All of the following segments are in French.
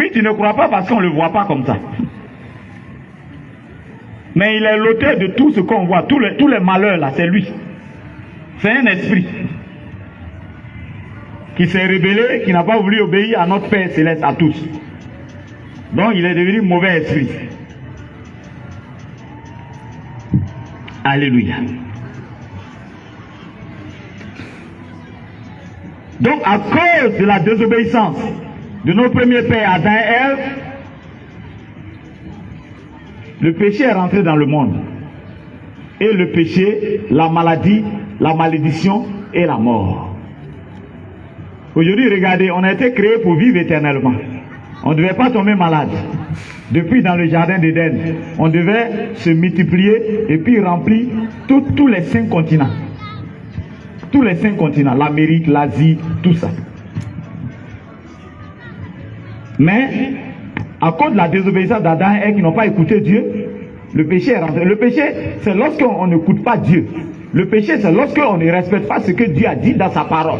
Oui, tu ne crois pas parce qu'on ne le voit pas comme ça. Mais il est l'auteur de tout ce qu'on voit, tous les malheurs là, c'est lui. C'est un esprit qui s'est rébellé, qui n'a pas voulu obéir à notre Père Céleste, à tous. Donc il est devenu mauvais esprit. Alléluia. Donc à cause de la désobéissance de nos premiers pères Adam et Ève, le péché est rentré dans le monde. Et le péché, la maladie, la malédiction et la mort. Aujourd'hui, regardez, on a été créé pour vivre éternellement. On ne devait pas tomber malade. Depuis dans le jardin d'Éden, on devait se multiplier et puis remplir tous les 5 continents. Tous les 5 continents, l'Amérique, l'Asie, tout ça. Mais, à cause de la désobéissance d'Adam et Ève qui n'ont pas écouté Dieu, le péché est rentré. Le péché, c'est lorsqu'on n'écoute pas Dieu. Le péché, c'est lorsqu'on ne respecte pas ce que Dieu a dit dans sa parole.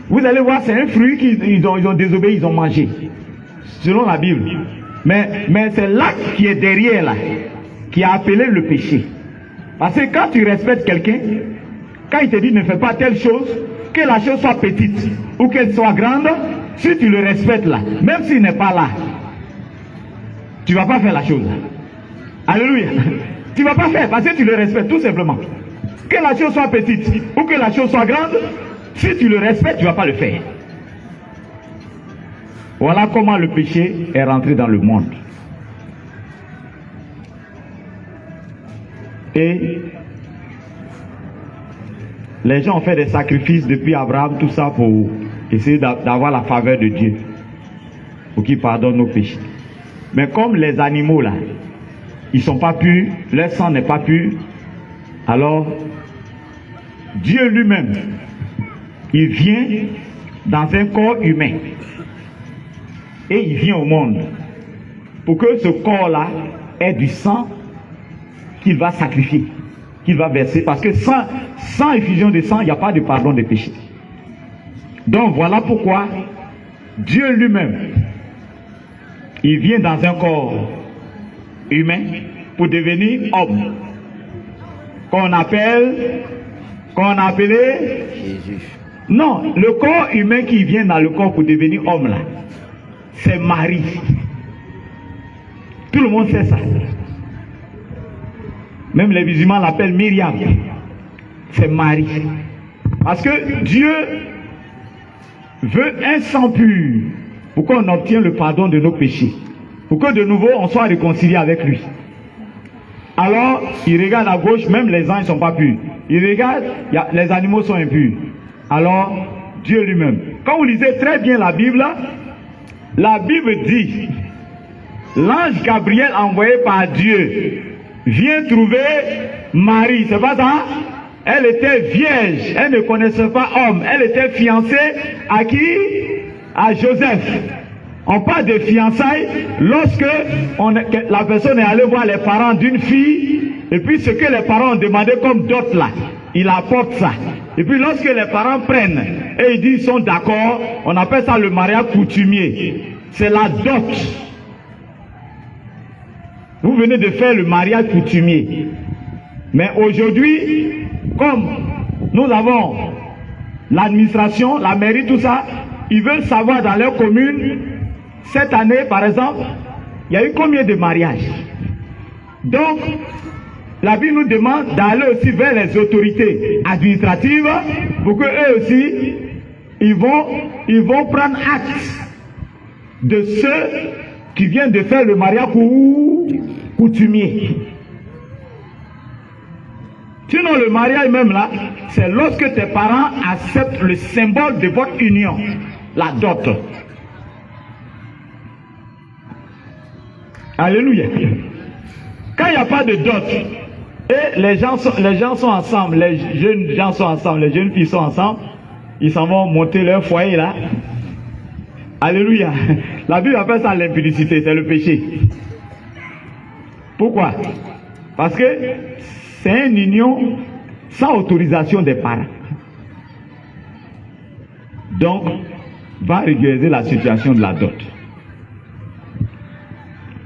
Vous allez voir, c'est un fruit qu'ils ont désobéi, ils ont mangé. Selon la Bible. Mais c'est l'acte qui est derrière là, qui a appelé le péché. Parce que quand tu respectes quelqu'un, quand il te dit ne fais pas telle chose, que la chose soit petite ou qu'elle soit grande, si tu le respectes là, même s'il n'est pas là, tu ne vas pas faire la chose. Alléluia. Tu ne vas pas faire parce que tu le respectes tout simplement. Que la chose soit petite ou que la chose soit grande, si tu le respectes, tu ne vas pas le faire. Voilà comment le péché est rentré dans le monde. Et les gens ont fait des sacrifices depuis Abraham, tout ça pour essayer d'avoir la faveur de Dieu, pour qu'il pardonne nos péchés. Mais comme les animaux là, ils sont pas purs, leur sang n'est pas pur, alors Dieu lui-même, il vient dans un corps humain et il vient au monde pour que ce corps-là ait du sang qu'il va sacrifier, qu'il va verser, parce que sans effusion de sang, il n'y a pas de pardon des péchés. Donc voilà pourquoi Dieu lui-même, il vient dans un corps humain pour devenir homme, qu'on a appelé Jésus. Non, le corps humain qui vient dans le corps pour devenir homme là, c'est Marie. Tout le monde sait ça. Même les musulmans l'appellent Myriam. C'est Marie. Parce que Dieu veut un sang pur pour qu'on obtienne le pardon de nos péchés. Pour que de nouveau on soit réconcilié avec lui. Alors, il regarde à gauche, même les anges ne sont pas purs. Il regarde, les animaux sont impurs. Alors, Dieu lui-même. Quand vous lisez très bien la Bible dit, l'ange Gabriel envoyé par Dieu vient trouver Marie, c'est pas ça? Elle était vierge, elle ne connaissait pas homme, elle était fiancée à qui? À Joseph. On parle de fiançailles lorsque la personne est allée voir les parents d'une fille, et puis ce que les parents ont demandé comme dot là, il apporte ça. Et puis lorsque les parents prennent et ils disent qu'ils sont d'accord, on appelle ça le mariage coutumier. C'est la dot. Vous venez de faire le mariage coutumier. Mais aujourd'hui, comme nous avons l'administration, la mairie, tout ça, ils veulent savoir dans leur commune, cette année par exemple, il y a eu combien de mariages. Donc, la Bible nous demande d'aller aussi vers les autorités administratives pour que eux aussi, ils vont prendre acte de ceux qui viennent de faire le mariage coutumier. Sinon, le mariage même là, c'est lorsque tes parents acceptent le symbole de votre union, la dot. Alléluia. Quand il n'y a pas de dot, et les gens sont ensemble, les jeunes gens sont ensemble, les jeunes filles sont ensemble, ils s'en vont monter leur foyer là. Alléluia. La Bible appelle ça l'impudicité, c'est le péché. Pourquoi? Parce que c'est une union sans autorisation des parents. Donc, va régulariser la situation de la dot.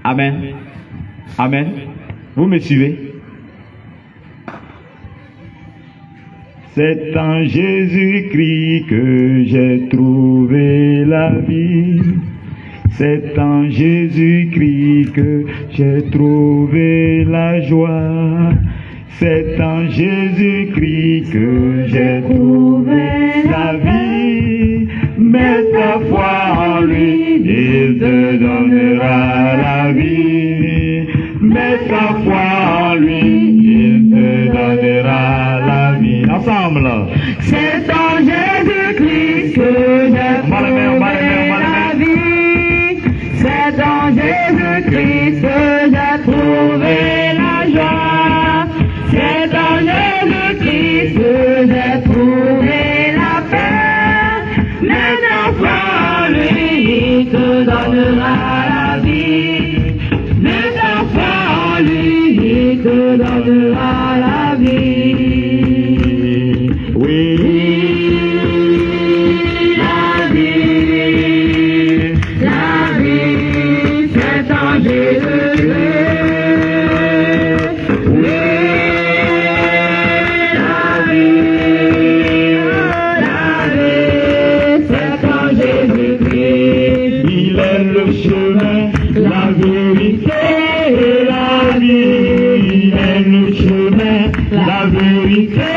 Amen. Amen. Vous me suivez? C'est en Jésus-Christ que j'ai trouvé la vie. C'est en Jésus-Christ que j'ai trouvé la joie. C'est en Jésus-Christ que j'ai trouvé la vie. Mets ta foi en lui, il te donnera la vie. Mets ta foi en lui, il te donnera la vie. Ensemble. C'est en Jésus-Christ que j'ai trouvé la vie. C'est en Jésus-Christ que j'ai trouvé la joie. C'est en Jésus-Christ que j'ai trouvé la paix. Mets ta foi en lui, il te donnera la vie. Mets ta foi en lui, il te donnera la vie. Oui. La vie, c'est en Jésus-Christ. Oui, la vie, c'est en Jésus-Christ. Il est le chemin, la vérité et la vie. Il est le chemin, la vérité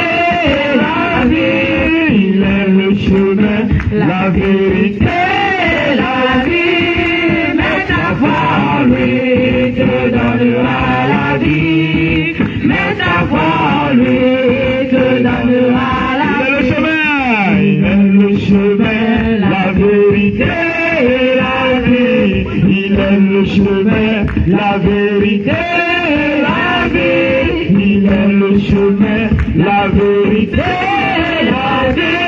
et la vie. Il est le chemin, la vérité et la vie. Mets ta foi en lui, il te donnera la vie. Mets ta foi en lui, il te donnera la vie. Il est le chemin, la vérité et la vie. Il est le chemin, la vérité et la vie. Il est le chemin, la vérité et la vie.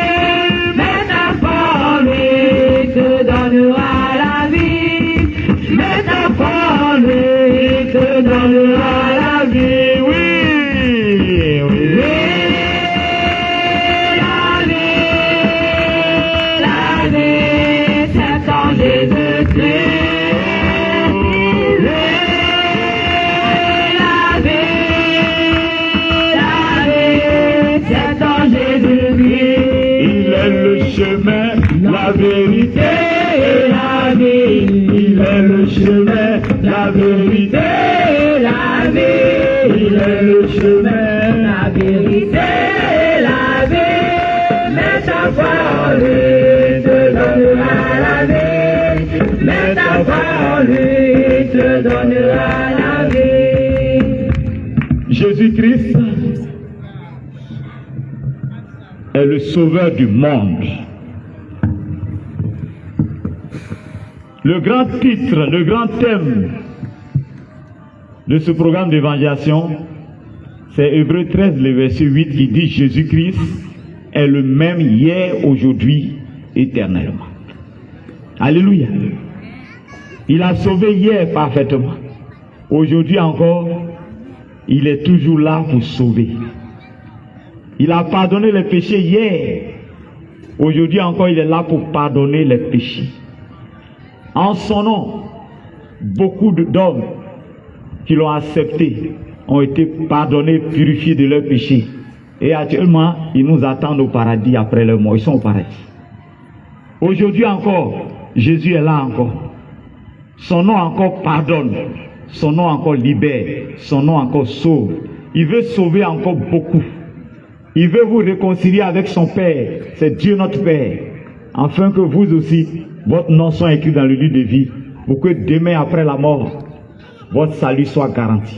Mets ta foi en lui, il te donnera la vie. Mets ta foi en lui, il te donnera la vie. Oui, oui. La vie, c'est en Jésus-Christ. C'est en Jésus-Christ. Il est le chemin, la vérité et la vie. Il est le chemin, la vérité et la vie. Il est le chemin, La vérité et la vie. Mets ta foi en lui, il te donnera la vie. Mets ta foi en lui, il te donnera la vie. Jésus-Christ est le sauveur du monde. Le grand titre, le grand thème de ce programme d'évangélisation, c'est Hébreux 13, le verset 8 qui dit Jésus-Christ est le même hier, aujourd'hui, éternellement. Alléluia. Il a sauvé hier parfaitement. Aujourd'hui encore, il est toujours là pour sauver. Il a pardonné les péchés hier. Aujourd'hui encore, il est là pour pardonner les péchés. En son nom, beaucoup d'hommes qui l'ont accepté ont été pardonnés, purifiés de leurs péchés. Et actuellement, ils nous attendent au paradis après leur mort. Ils sont au paradis. Aujourd'hui encore, Jésus est là encore. Son nom encore pardonne. Son nom encore libère. Son nom encore sauve. Il veut sauver encore beaucoup. Il veut vous réconcilier avec son Père. C'est Dieu notre Père. Afin que vous aussi, votre nom soit écrit dans le livre de vie. Pour que demain après la mort, votre salut soit garanti.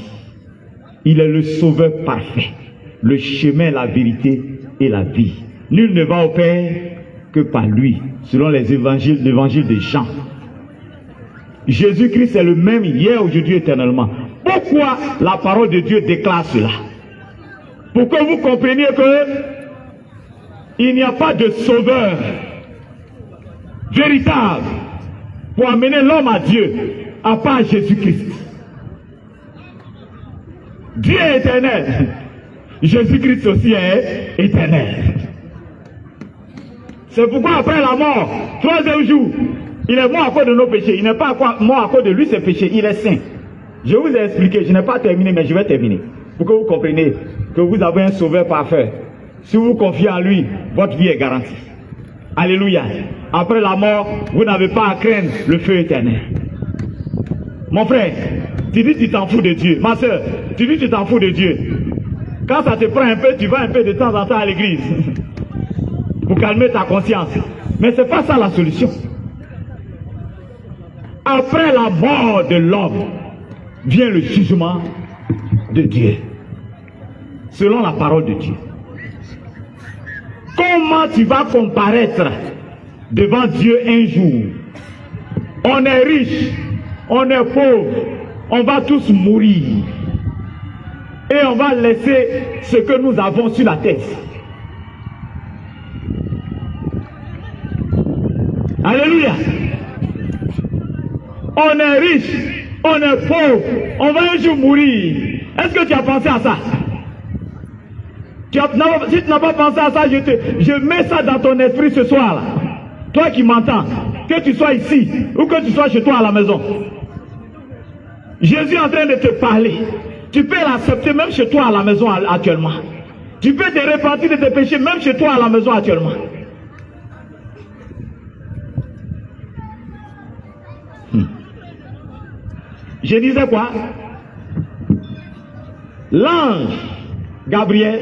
Il est le sauveur parfait. Le chemin, la vérité et la vie. Nul ne va au Père que par lui. Selon les évangiles, l'évangile de Jean. Jésus-Christ est le même hier, aujourd'hui, éternellement. Pourquoi la parole de Dieu déclare cela? Pour que vous compreniez que il n'y a pas de sauveur véritable pour amener l'homme à Dieu, à part Jésus-Christ. Dieu est éternel. Jésus-Christ aussi est éternel. C'est pourquoi après la mort, troisième jour, il est mort à cause de nos péchés. Il n'est pas mort à cause de lui ses péchés, il est saint. Je vous ai expliqué, je n'ai pas terminé, mais je vais terminer. Pour que vous compreniez que vous avez un sauveur parfait. Si vous vous confiez en lui, votre vie est garantie. Alléluia. Après la mort, vous n'avez pas à craindre le feu éternel. Mon frère, tu dis que tu t'en fous de Dieu. Ma soeur, tu dis que tu t'en fous de Dieu. Quand ça te prend un peu, tu vas un peu de temps en temps à l'église. Pour calmer ta conscience. Mais ce n'est pas ça la solution. Après la mort de l'homme, vient le jugement de Dieu. Selon la parole de Dieu. Comment tu vas comparaître devant Dieu un jour? On est riche, on est pauvre, on va tous mourir. Et on va laisser ce que nous avons sur la tête. Alléluia. On est riche, on est pauvre, on va un jour mourir. Est-ce que tu as pensé à ça? Si tu n'as pas pensé à ça, je mets ça dans ton esprit ce soir là. Toi qui m'entends, que tu sois ici ou que tu sois chez toi à la maison. Jésus est en train de te parler. Tu peux l'accepter même chez toi à la maison actuellement. Tu peux te repentir de tes péchés même chez toi à la maison actuellement. Je disais quoi? L'ange Gabriel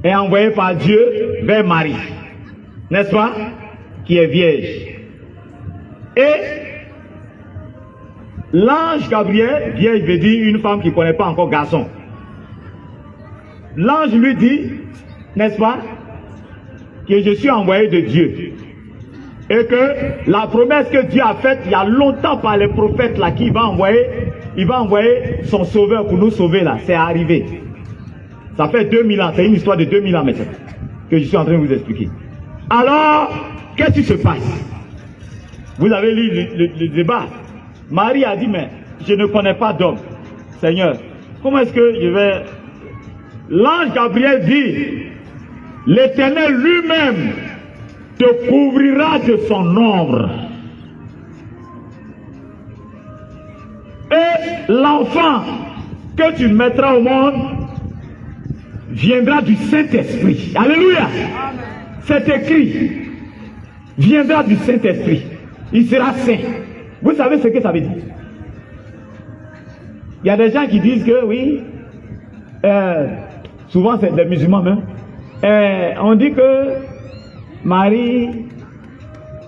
est envoyé par Dieu vers Marie, n'est-ce pas? Qui est vierge. Et l'ange Gabriel, vierge veut dire une femme qui ne connaît pas encore garçon. L'ange lui dit, n'est-ce pas, que je suis envoyé de Dieu. Et que la promesse que Dieu a faite il y a longtemps par les prophètes là, il va envoyer son sauveur pour nous sauver là, c'est arrivé. Ça fait 2000 ans, c'est une histoire de 2000 ans maintenant que je suis en train de vous expliquer. Alors, qu'est-ce qui se passe? Vous avez lu le débat. Marie a dit, mais je ne connais pas d'homme. Seigneur, comment est-ce que je vais... L'ange Gabriel dit, l'Éternel lui-même te couvrira de son ombre. Et l'enfant que tu mettras au monde viendra du Saint-Esprit. Alléluia. C'est écrit. Viendra du Saint-Esprit. Il sera saint. Vous savez ce que ça veut dire? Il y a des gens qui disent que oui, souvent c'est des musulmans même, on dit que Marie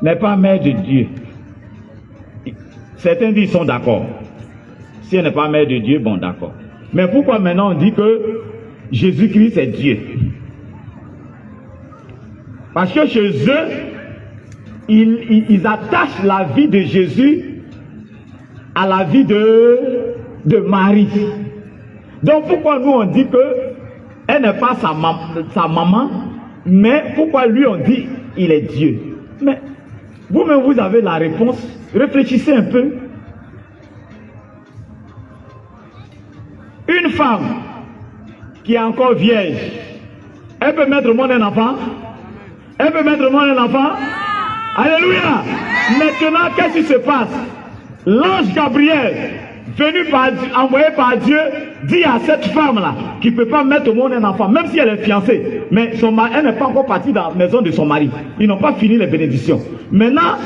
n'est pas mère de Dieu. Certains disent qu'ils sont d'accord. Si elle n'est pas mère de Dieu, bon d'accord. Mais pourquoi maintenant on dit que Jésus-Christ est Dieu? Parce que chez eux, ils attachent la vie de Jésus à la vie de Marie. Donc pourquoi nous on dit que elle n'est pas sa maman, mais pourquoi lui on dit il est Dieu? Mais vous-même vous avez la réponse. Réfléchissez un peu. Une femme qui est encore vierge, elle peut mettre au monde un enfant? Elle peut mettre au monde un enfant? Alléluia. Maintenant, qu'est-ce qui se passe? L'ange Gabriel, envoyé par Dieu, dit à cette femme-là, qui ne peut pas mettre au monde un enfant, même si elle est fiancée, mais elle n'est pas encore partie dans la maison de son mari. Ils n'ont pas fini les bénédictions. Maintenant,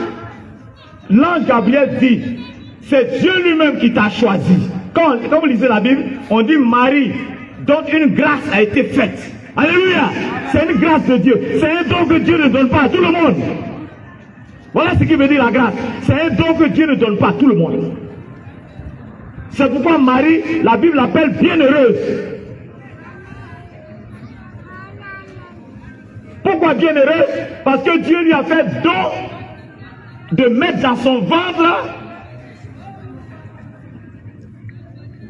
l'ange Gabriel dit, c'est Dieu lui-même qui t'a choisi. Quand vous lisez la Bible, on dit Marie, dont une grâce a été faite. Alléluia. C'est une grâce de Dieu. C'est un don que Dieu ne donne pas à tout le monde. Voilà ce qui veut dire la grâce. C'est un don que Dieu ne donne pas à tout le monde. C'est pourquoi Marie, la Bible l'appelle bienheureuse. Pourquoi bienheureuse? Parce que Dieu lui a fait don de mettre dans son ventre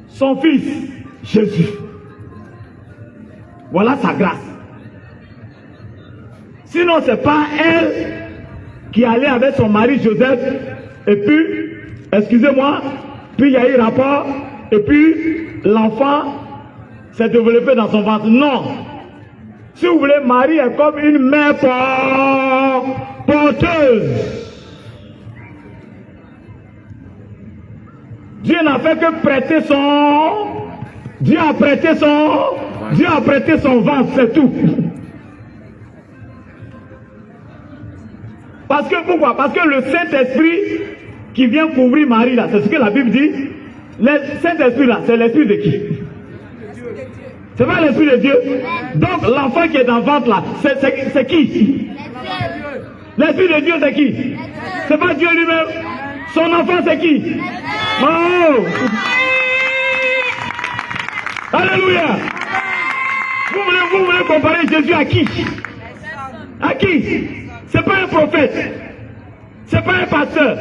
son fils, Jésus. Voilà sa grâce. Sinon, ce n'est pas elle qui allait avec son mari Joseph, et puis, excusez-moi, puis il y a eu rapport, et puis l'enfant s'est développé dans son ventre. Non. Si vous voulez, Marie est comme une mère porteuse. Dieu n'a fait que prêter Dieu a prêté son ventre, c'est tout. Parce que pourquoi? Parce que le Saint-Esprit qui vient couvrir Marie là, c'est ce que la Bible dit. Le Saint-Esprit là, c'est l'esprit de qui? C'est pas l'esprit de Dieu. Donc l'enfant qui est dans le ventre là, c'est qui? L'esprit de Dieu c'est qui? C'est pas Dieu lui-même. Son enfant c'est qui? Oh! Alléluia! Vous voulez comparer Jésus à qui? À qui? C'est pas un prophète. C'est pas un pasteur.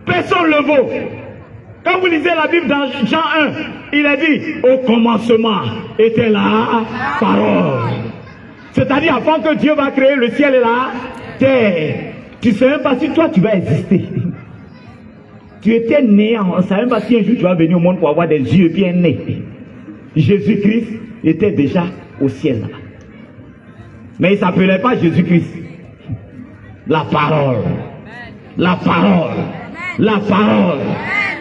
Personne ne le vaut. Quand vous lisez la Bible dans Jean 1, il a dit, au commencement était la parole. C'est-à-dire avant que Dieu va créer le ciel et la terre. Tu ne sais même pas si toi tu vas exister. Tu étais né, on ne savait même pas si un jour tu vas venir au monde pour avoir des yeux bien nés. Jésus-Christ était déjà au ciel là. Mais il ne s'appelait pas Jésus-Christ. La parole. La parole. La parole.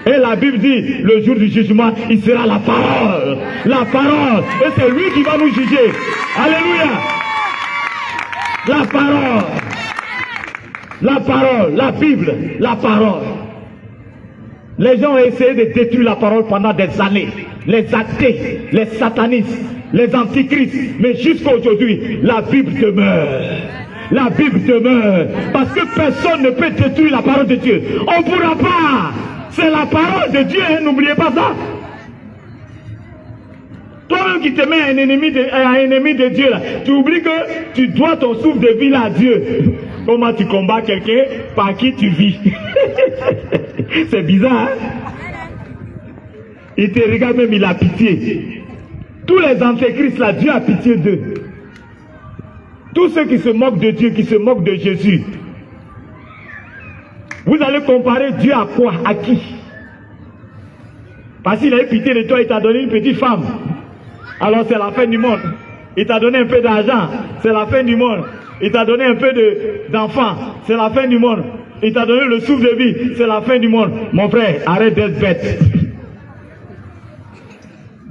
Et la Bible dit, le jour du jugement, il sera la parole. La parole. Et c'est lui qui va nous juger. Alléluia. La parole. La parole. La Bible. La parole. Les gens ont essayé de détruire la parole pendant des années. Les athées, les satanistes, les antichrists. Mais jusqu'à aujourd'hui, la Bible demeure. La Bible demeure. Parce que personne ne peut détruire la parole de Dieu. On ne pourra pas. C'est la parole de Dieu, hein, n'oubliez pas ça. Toi-même qui te mets un ennemi de Dieu, là, tu oublies que tu dois ton souffle de vie là à Dieu. Comment tu combats quelqu'un par qui tu vis? C'est bizarre, hein? Il te regarde même, il a pitié. Tous les antéchrists là, Dieu a pitié d'eux. Tous ceux qui se moquent de Dieu, qui se moquent de Jésus. Vous allez comparer Dieu à quoi? À qui? Parce qu'il a eu pitié de toi, il t'a donné une petite femme. Alors c'est la fin du monde. Il t'a donné un peu d'argent, c'est la fin du monde. Il t'a donné un peu d'enfants, c'est la fin du monde. Il t'a donné le souffle de vie, c'est la fin du monde. Mon frère, arrête d'être bête.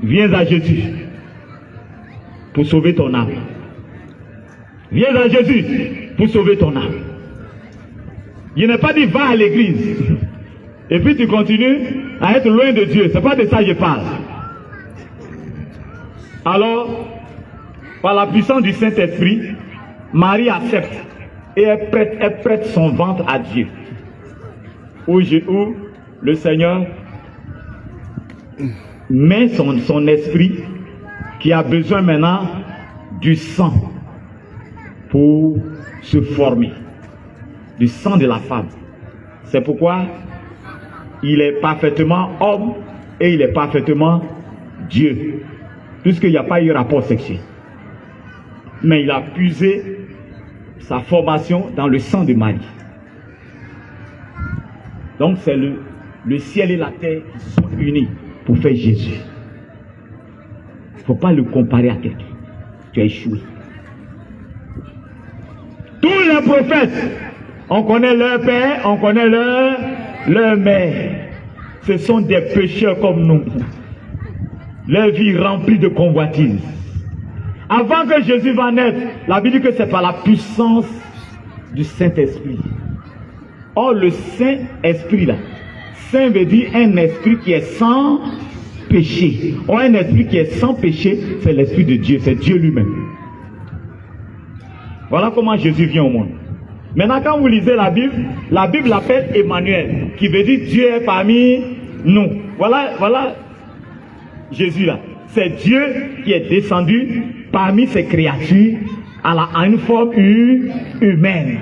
Viens à Jésus pour sauver ton âme. Viens à Jésus pour sauver ton âme. Il n'est pas dit va à l'église et puis tu continues à être loin de Dieu. C'est pas de ça que je parle. Alors, par la puissance du Saint-Esprit, Marie accepte et elle prête son ventre à Dieu. Où le Seigneur met son esprit qui a besoin maintenant du sang pour se former. Du sang de la femme. C'est pourquoi il est parfaitement homme et il est parfaitement Dieu. Puisqu'il n'y a pas eu rapport sexuel. Mais il a puisé sa formation dans le sang de Marie. Donc c'est le ciel et la terre qui sont unis pour faire Jésus. Il ne faut pas le comparer à quelqu'un. Tu as échoué. Tous les prophètes, on connaît leur père, on connaît leur mère. Ce sont des pécheurs comme nous. Leur vie remplie de convoitises. Avant que Jésus va naître, la Bible dit que c'est par la puissance du Saint-Esprit. Or, le Saint-Esprit là, Saint veut dire un esprit qui est sans péché. Or, un esprit qui est sans péché, c'est l'Esprit de Dieu, c'est Dieu lui-même. Voilà comment Jésus vient au monde. Maintenant, quand vous lisez la Bible l'appelle Emmanuel, qui veut dire Dieu est parmi nous. Voilà Jésus là. C'est Dieu qui est descendu parmi ses créatures à une forme humaine.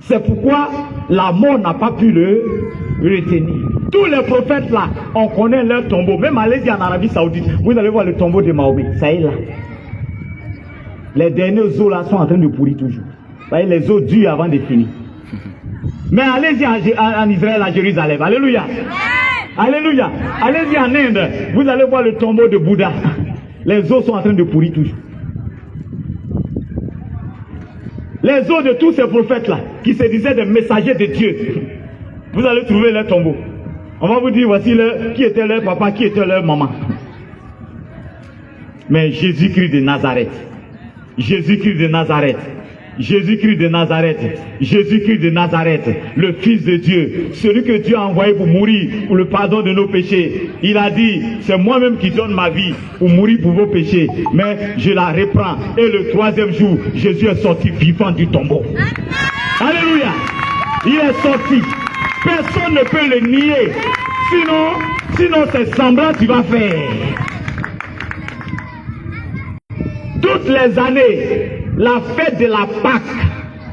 C'est pourquoi la mort n'a pas pu le retenir. Tous les prophètes là, on connaît leur tombeau. Même allez-y en Arabie Saoudite, vous allez voir le tombeau de Mahomet. Ça est là. Les derniers os là sont en train de pourrir toujours. Vous voyez, les os durs avant de finir. Mais allez-y en Israël, à Jérusalem. Alléluia. Alléluia. Allez-y en Inde, vous allez voir le tombeau de Bouddha. Les os sont en train de pourrir toujours. Les os de tous ces prophètes-là, qui se disaient des messagers de Dieu, vous allez trouver leur tombeau. On va vous dire, voici qui était leur papa, qui était leur maman. Mais Jésus-Christ de Nazareth, Jésus-Christ de Nazareth, Jésus-Christ de Nazareth, Jésus-Christ de Nazareth, le Fils de Dieu, celui que Dieu a envoyé pour mourir pour le pardon de nos péchés. Il a dit, c'est moi-même qui donne ma vie pour mourir pour vos péchés, mais je la reprends. Et le troisième jour, Jésus est sorti vivant du tombeau. Alléluia. Il est sorti. Personne ne peut le nier. Sinon c'est semblant tu vas faire. Toutes les années, la fête de la Pâque,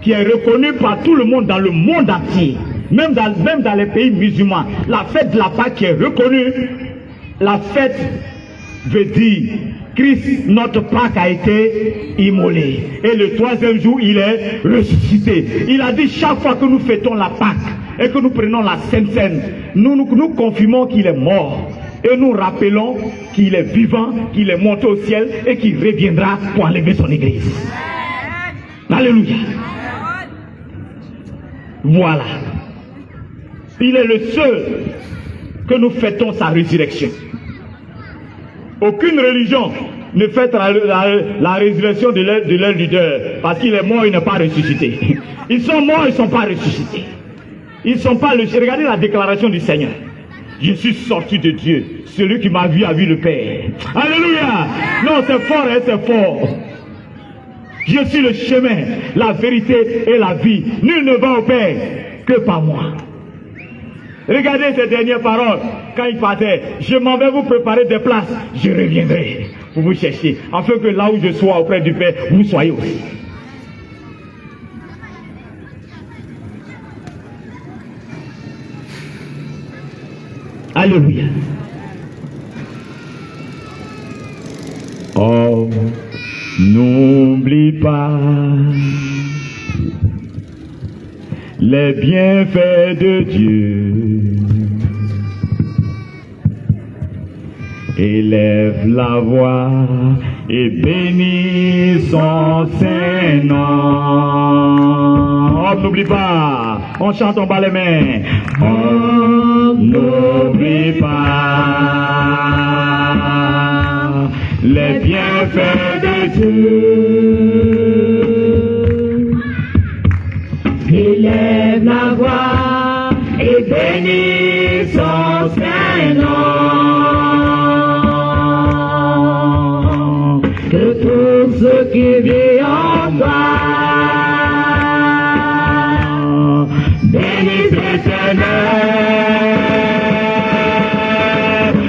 qui est reconnue par tout le monde dans le monde entier, même dans les pays musulmans, la fête de la Pâque qui est reconnue, la fête veut dire Christ, notre Pâque, a été immolé. Et le troisième jour, il est ressuscité. Il a dit chaque fois que nous fêtons la Pâque et que nous prenons la Sainte Seine, nous confirmons qu'il est mort. Et nous rappelons qu'il est vivant, qu'il est monté au ciel et qu'il reviendra pour enlever son église. Alléluia. Voilà. Il est le seul que nous fêtons sa résurrection. Aucune religion ne fête la résurrection de leur leader parce qu'il est mort, il n'est pas ressuscité. Ils sont morts, ils ne sont pas ressuscités. Ils ne sont pas le... Regardez la déclaration du Seigneur. Je suis sorti de Dieu. Celui qui m'a vu a vu le Père. Alléluia. Non, c'est fort, hein, c'est fort. Je suis le chemin, la vérité et la vie. Nul ne va au Père que par moi. Regardez ces dernières paroles. Quand il partait, je m'en vais vous préparer des places. Je reviendrai pour vous chercher. Afin que là où je sois auprès du Père, vous soyez aussi. Alléluia. Oh, n'oublie pas les bienfaits de Dieu. Élève la voix et bénis son Saint-Nom. Oh, n'oublie pas. On chante, on bat les mains. Oh, n'oublie pas les bienfaits de Dieu. Élève la voix et bénis son Saint-Nom. Que tous ceux qui vivent en toi bénissent l'Éternel.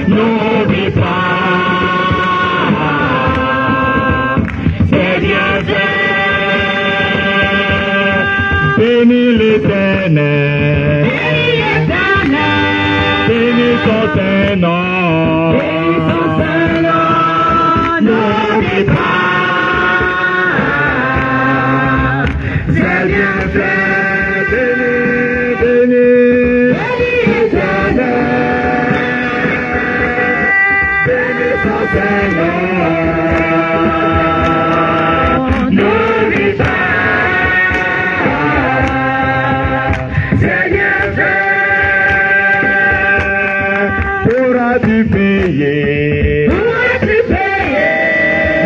N'oublie pas ses bienfaits. Bénis l'Éternel. Bénis son Saint-Nom. N'oublie pas ses bienfaits. Bénis l'Éternel. Bénis son Saint-Nom. N'oublie pas ses bienfaits. Pourras-tu payer? Pourras-tu payer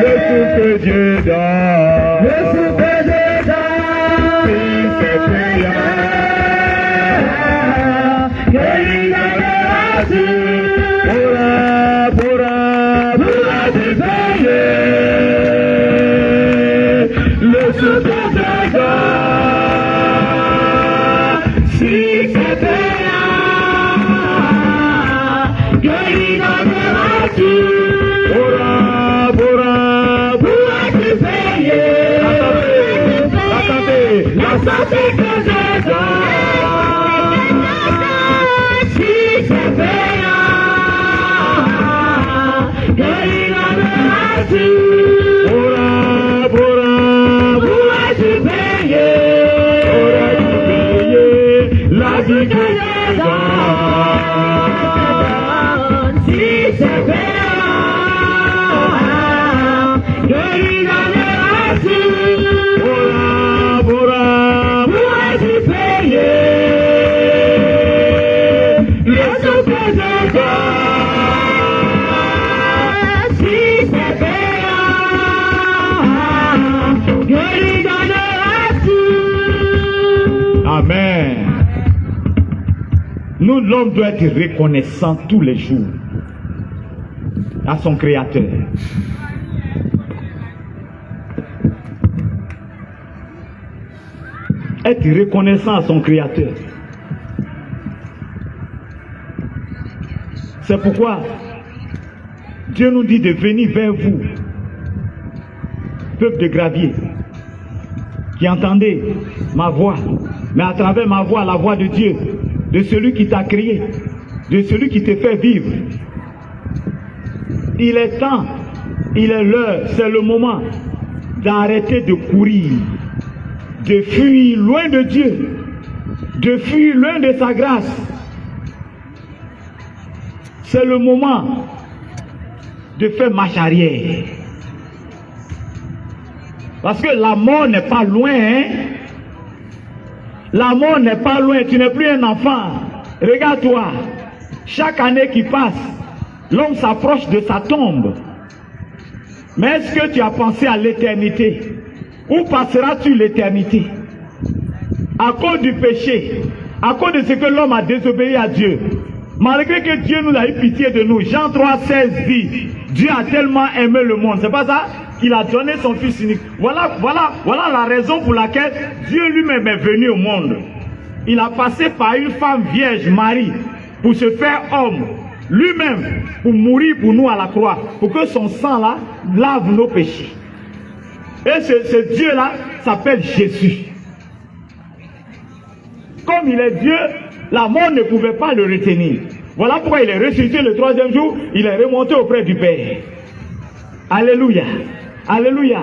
le souffle que Dieu donne? Le souffle que Dieu donne. Si c'est payant, que lui donneras-tu? Pourras-tu payer le souffle que Dieu donne? Si c'est payant, que lui donneras-tu? Pourras-tu payer la santé que je donne? Si c'est payant, que lui donneras-tu? Pourras-tu payer la vie que je donne? si c'est payant, que lui donneras-tu? Pourrais-tu payer le souffle de cœur? Si c'est payant, que lui donneras-tu? Amen. Nous, l'homme doit être reconnaissant tous les jours à son Créateur. Être reconnaissant à son Créateur. C'est pourquoi Dieu nous dit de venir vers vous, peuple de gravier, qui entendez ma voix, mais à travers ma voix, la voix de Dieu, de celui qui t'a créé, de celui qui te fait vivre. Il est temps, il est l'heure, c'est le moment d'arrêter de courir, de fuir loin de Dieu, de fuir loin de sa grâce. C'est le moment de faire marche arrière. Parce que la mort n'est pas loin, hein? La mort n'est pas loin, tu n'es plus un enfant. Regarde-toi, chaque année qui passe, l'homme s'approche de sa tombe. Mais est-ce que tu as pensé à l'éternité? Où passeras-tu l'éternité? À cause du péché, à cause de ce que l'homme a désobéi à Dieu. Malgré que Dieu nous a eu pitié de nous, Jean 3,16 dit, Dieu a tellement aimé le monde. C'est pas ça? Il a donné son fils unique. Voilà la raison pour laquelle Dieu lui-même est venu au monde. Il a passé par une femme vierge, Marie, pour se faire homme. Lui-même, pour mourir pour nous à la croix, pour que son sang là lave nos péchés. Et ce Dieu-là s'appelle Jésus. Comme il est Dieu, la mort ne pouvait pas le retenir. Voilà pourquoi il est ressuscité le troisième jour, il est remonté auprès du Père. Alléluia. Alléluia.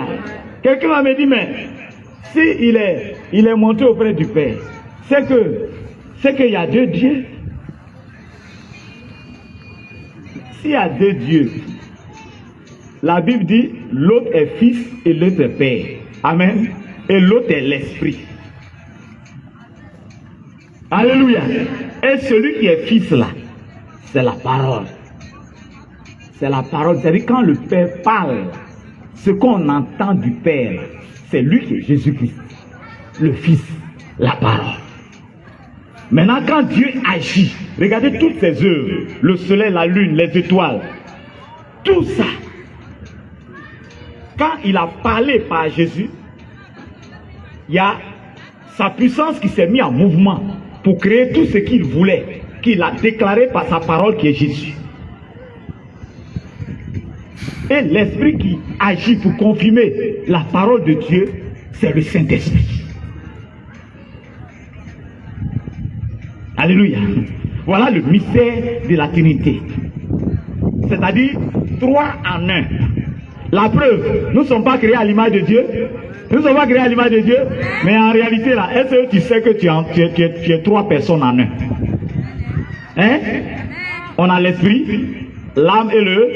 Quelqu'un m'a dit, mais si il est monté auprès du Père, c'est qu'il y a deux dieux. S'il y a deux dieux, la Bible dit, l'autre est fils et l'autre est père. Amen. Et l'autre est l'esprit. Alléluia. Et celui qui est fils là, c'est la parole. C'est la parole. C'est-à-dire quand le Père parle, ce qu'on entend du Père, c'est lui qui est Jésus-Christ. Le Fils, la parole. Maintenant, quand Dieu agit, regardez toutes ses œuvres, le soleil, la lune, les étoiles, tout ça. Quand il a parlé par Jésus, il y a sa puissance qui s'est mise en mouvement pour créer tout ce qu'il voulait, qu'il a déclaré par sa parole qui est Jésus. Et l'esprit qui agit pour confirmer la parole de Dieu, c'est le Saint-Esprit. Alléluia. Voilà le mystère de la Trinité. C'est-à-dire 3 en 1. La preuve, nous ne sommes pas créés à l'image de Dieu. Nous ne sommes pas créés à l'image de Dieu. Mais en réalité, là, est-ce que tu sais que tu es 3 personnes en 1? Hein? On a l'esprit, l'âme et le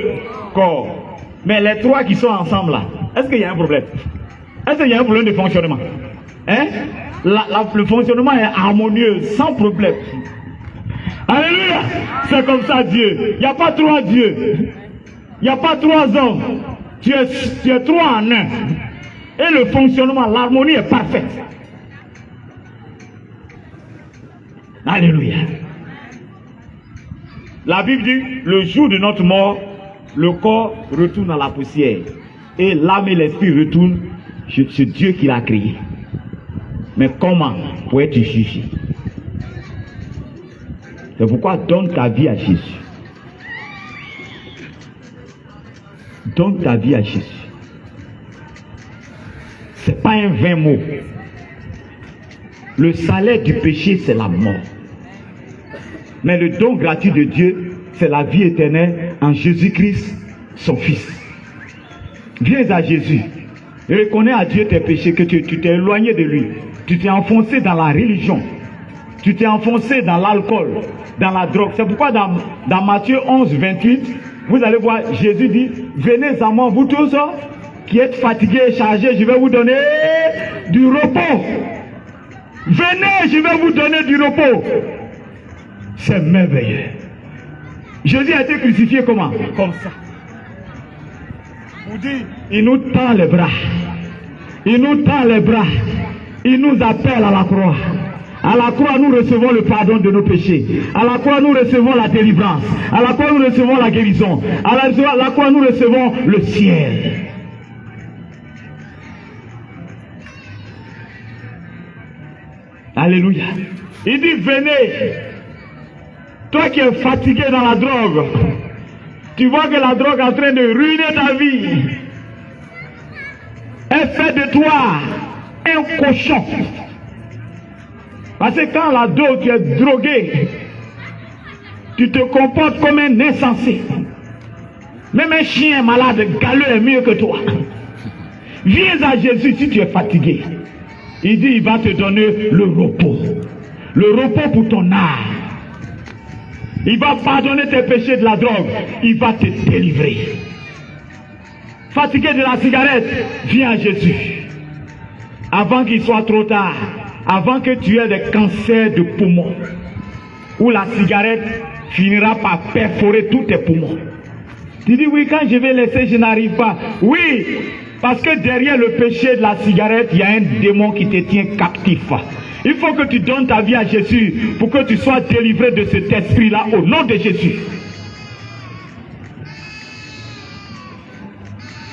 corps. Mais les 3 qui sont ensemble là, est-ce qu'il y a un problème? Est-ce qu'il y a un problème de fonctionnement? Hein? Le fonctionnement est harmonieux, sans problème. Alléluia! C'est comme ça Dieu. Il n'y a pas 3 dieux. Il n'y a pas 3 hommes. Tu es 3 en 1. Et le fonctionnement, l'harmonie est parfaite. Alléluia. La Bible dit, le jour de notre mort, le corps retourne à la poussière. Et l'âme et l'esprit retournent chez Dieu qui l'a créé. Mais comment pourrais-tu juger? C'est pourquoi donne ta vie à Jésus. Donne ta vie à Jésus. Ce n'est pas un vain mot. Le salaire du péché, c'est la mort. Mais le don gratuit de Dieu, c'est la vie éternelle en Jésus-Christ, son Fils. Viens à Jésus. Reconnais à Dieu tes péchés, que tu t'es éloigné de lui. Tu t'es enfoncé dans la religion. Tu t'es enfoncé dans l'alcool, dans la drogue. C'est pourquoi dans Matthieu 11, 28, vous allez voir, Jésus dit, venez à moi, vous tous qui êtes fatigués et chargés, je vais vous donner du repos. Venez, je vais vous donner du repos. C'est merveilleux. Jésus a été crucifié comment? Comme ça. Vous dites, il nous tend les bras. Il nous tend les bras. Il nous appelle à la croix. À la croix, nous recevons le pardon de nos péchés. À la croix, nous recevons la délivrance. À la croix, nous recevons la guérison. À la croix, nous recevons le ciel. Alléluia. Il dit, venez. Toi qui es fatigué dans la drogue, tu vois que la drogue est en train de ruiner ta vie. Elle fait de toi un cochon. Parce que quand la drogue, tu es drogué, tu te comportes comme un insensé. Même un chien malade, galeux est mieux que toi. Viens à Jésus si tu es fatigué. Il dit, il va te donner le repos. Le repos pour ton âme. Il va pardonner tes péchés de la drogue. Il va te délivrer. Fatigué de la cigarette, viens à Jésus. Avant qu'il soit trop tard. Avant que tu aies des cancers de poumons. Où la cigarette finira par perforer tous tes poumons. Tu dis, oui, quand je vais laisser, je n'arrive pas. Oui, parce que derrière le péché de la cigarette, il y a un démon qui te tient captif. Il faut que tu donnes ta vie à Jésus pour que tu sois délivré de cet esprit-là au nom de Jésus.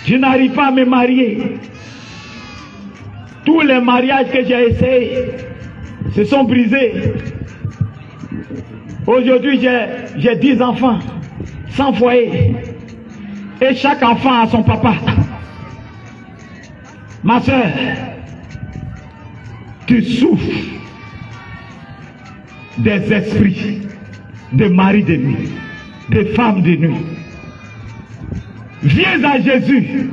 Je n'arrive pas à me marier. Tous les mariages que j'ai essayés se sont brisés. Aujourd'hui, j'ai 10 enfants, 100 foyers. Et chaque enfant a son papa. Ma soeur, tu souffres des esprits, de maris de nuit, de femmes de nuit. Viens à Jésus,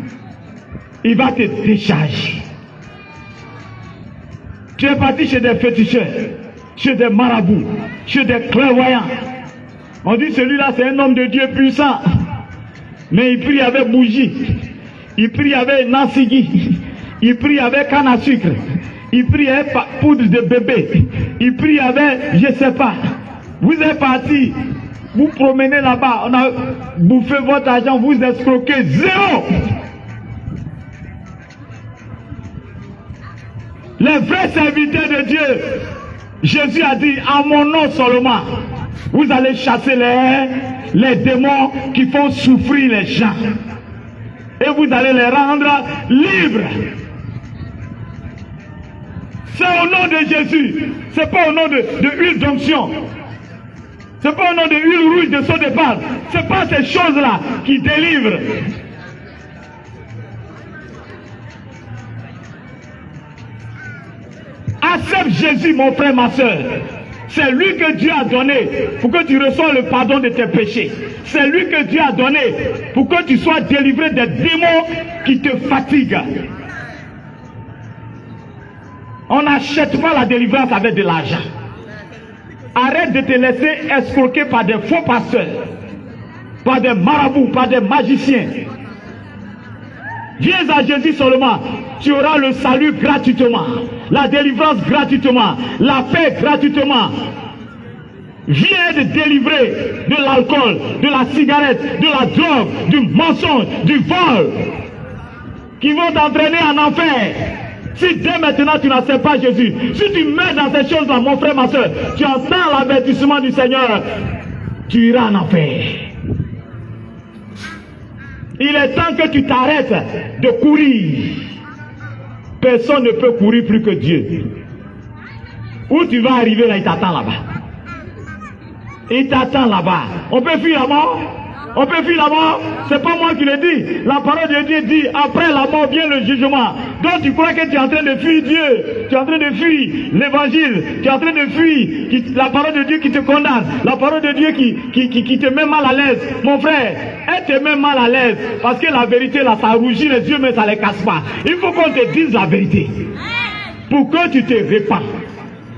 il va te décharger. Tu es parti chez des féticheurs, chez des marabouts, chez des clairvoyants. On dit celui-là c'est un homme de Dieu puissant. Mais il prie avec bougie, il prie avec nansigi, il prie avec canne à sucre, il prie avec poudre de bébé, il prie avec je ne sais pas. Vous êtes parti, vous promenez là-bas, on a bouffé votre argent, vous escroquez zéro. Les vrais serviteurs de Dieu, Jésus a dit, à mon nom seulement, vous allez chasser les démons qui font souffrir les gens. Et vous allez les rendre libres. C'est au nom de Jésus. C'est pas au nom de huile d'onction. C'est pas au nom de huile rouge de saut de départ. C'est pas ces choses-là qui délivrent. Accepte Jésus, mon frère, ma soeur. C'est lui que Dieu a donné pour que tu reçoives le pardon de tes péchés. C'est lui que Dieu a donné pour que tu sois délivré des démons qui te fatiguent. On n'achète pas la délivrance avec de l'argent. Arrête de te laisser escroquer par des faux pasteurs, par des marabouts, par des magiciens. Viens à Jésus seulement, tu auras le salut gratuitement, la délivrance gratuitement, la paix gratuitement. Viens être délivré de l'alcool, de la cigarette, de la drogue, du mensonge, du vol, qui vont t'entraîner en enfer. Si dès maintenant tu n'acceptes pas Jésus, si tu mets dans ces choses-là, mon frère, ma soeur, tu entends l'avertissement du Seigneur, tu iras en enfer. Il est temps que tu t'arrêtes de courir. Personne ne peut courir plus que Dieu. Où tu vas arriver là, il t'attend là-bas. Il t'attend là-bas. On peut fuir la mort? On peut fuir la mort? C'est pas moi qui le dis. La parole de Dieu dit, après la mort vient le jugement. Donc tu crois que tu es en train de fuir Dieu. Tu es en train de fuir l'évangile. Tu es en train de fuir la parole de Dieu qui te condamne. La parole de Dieu qui te met mal à l'aise. Mon frère, elle te met mal à l'aise. Parce que la vérité là, ça rougit les yeux mais ça les casse pas. Il faut qu'on te dise la vérité. Pour que tu te répands.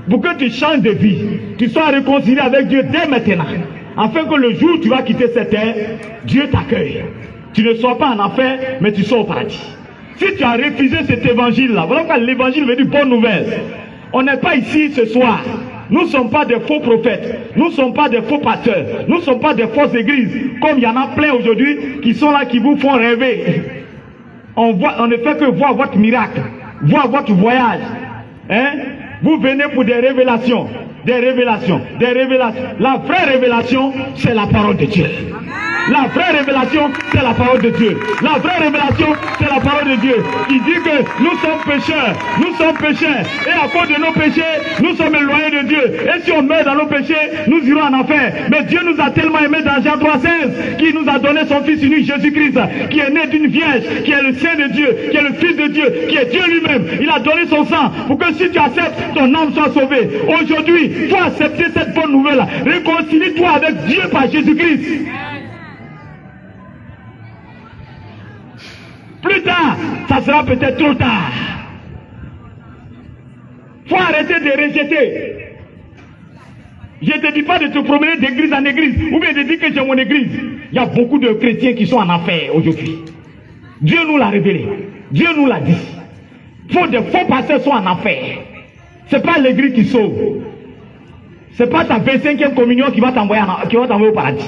pour que tu changes de vie, tu sois réconcilié avec Dieu dès maintenant, afin que le jour où tu vas quitter cette terre, Dieu t'accueille. Tu ne sois pas en enfer, mais tu sois au paradis. Si tu as refusé cet évangile-là, voilà pourquoi l'évangile veut dire bonne nouvelle. On n'est pas ici ce soir. Nous ne sommes pas des faux prophètes. Nous ne sommes pas des faux pasteurs. Nous ne sommes pas des fausses églises. Comme il y en a plein aujourd'hui qui sont là, qui vous font rêver. On ne fait que voir votre miracle, voir votre voyage. Hein? Vous venez pour des révélations. Des révélations. Des révélations. La vraie révélation, c'est la parole de Dieu. La vraie révélation, c'est la parole de Dieu. La vraie révélation, c'est la parole de Dieu. Qui dit que nous sommes pécheurs. Nous sommes pécheurs. Et à cause de nos péchés, nous sommes éloignés de Dieu. Et si on meurt dans nos péchés, nous irons en enfer. Mais Dieu nous a tellement aimés dans Jean 3,16 qu'il nous a donné son Fils unique, Jésus-Christ, qui est né d'une vierge, qui est le Saint de Dieu, qui est le Fils de Dieu, qui est Dieu lui-même. Il a donné son sang pour que si tu acceptes, ton âme soit sauvée. Aujourd'hui, il faut accepter cette bonne nouvelle. Réconcilie-toi avec Dieu par Jésus-Christ. Plus tard, ça sera peut-être trop tard. Il faut arrêter de rejeter. Je ne te dis pas de te promener d'église en église, ou bien de dire que j'ai mon église. Il y a beaucoup de chrétiens qui sont en enfer aujourd'hui. Dieu nous l'a révélé. Dieu nous l'a dit. Faut des faux pasteurs sont en enfer. Ce n'est pas l'église qui sauve. Ce n'est pas ta 25e communion qui va t'envoyer au paradis.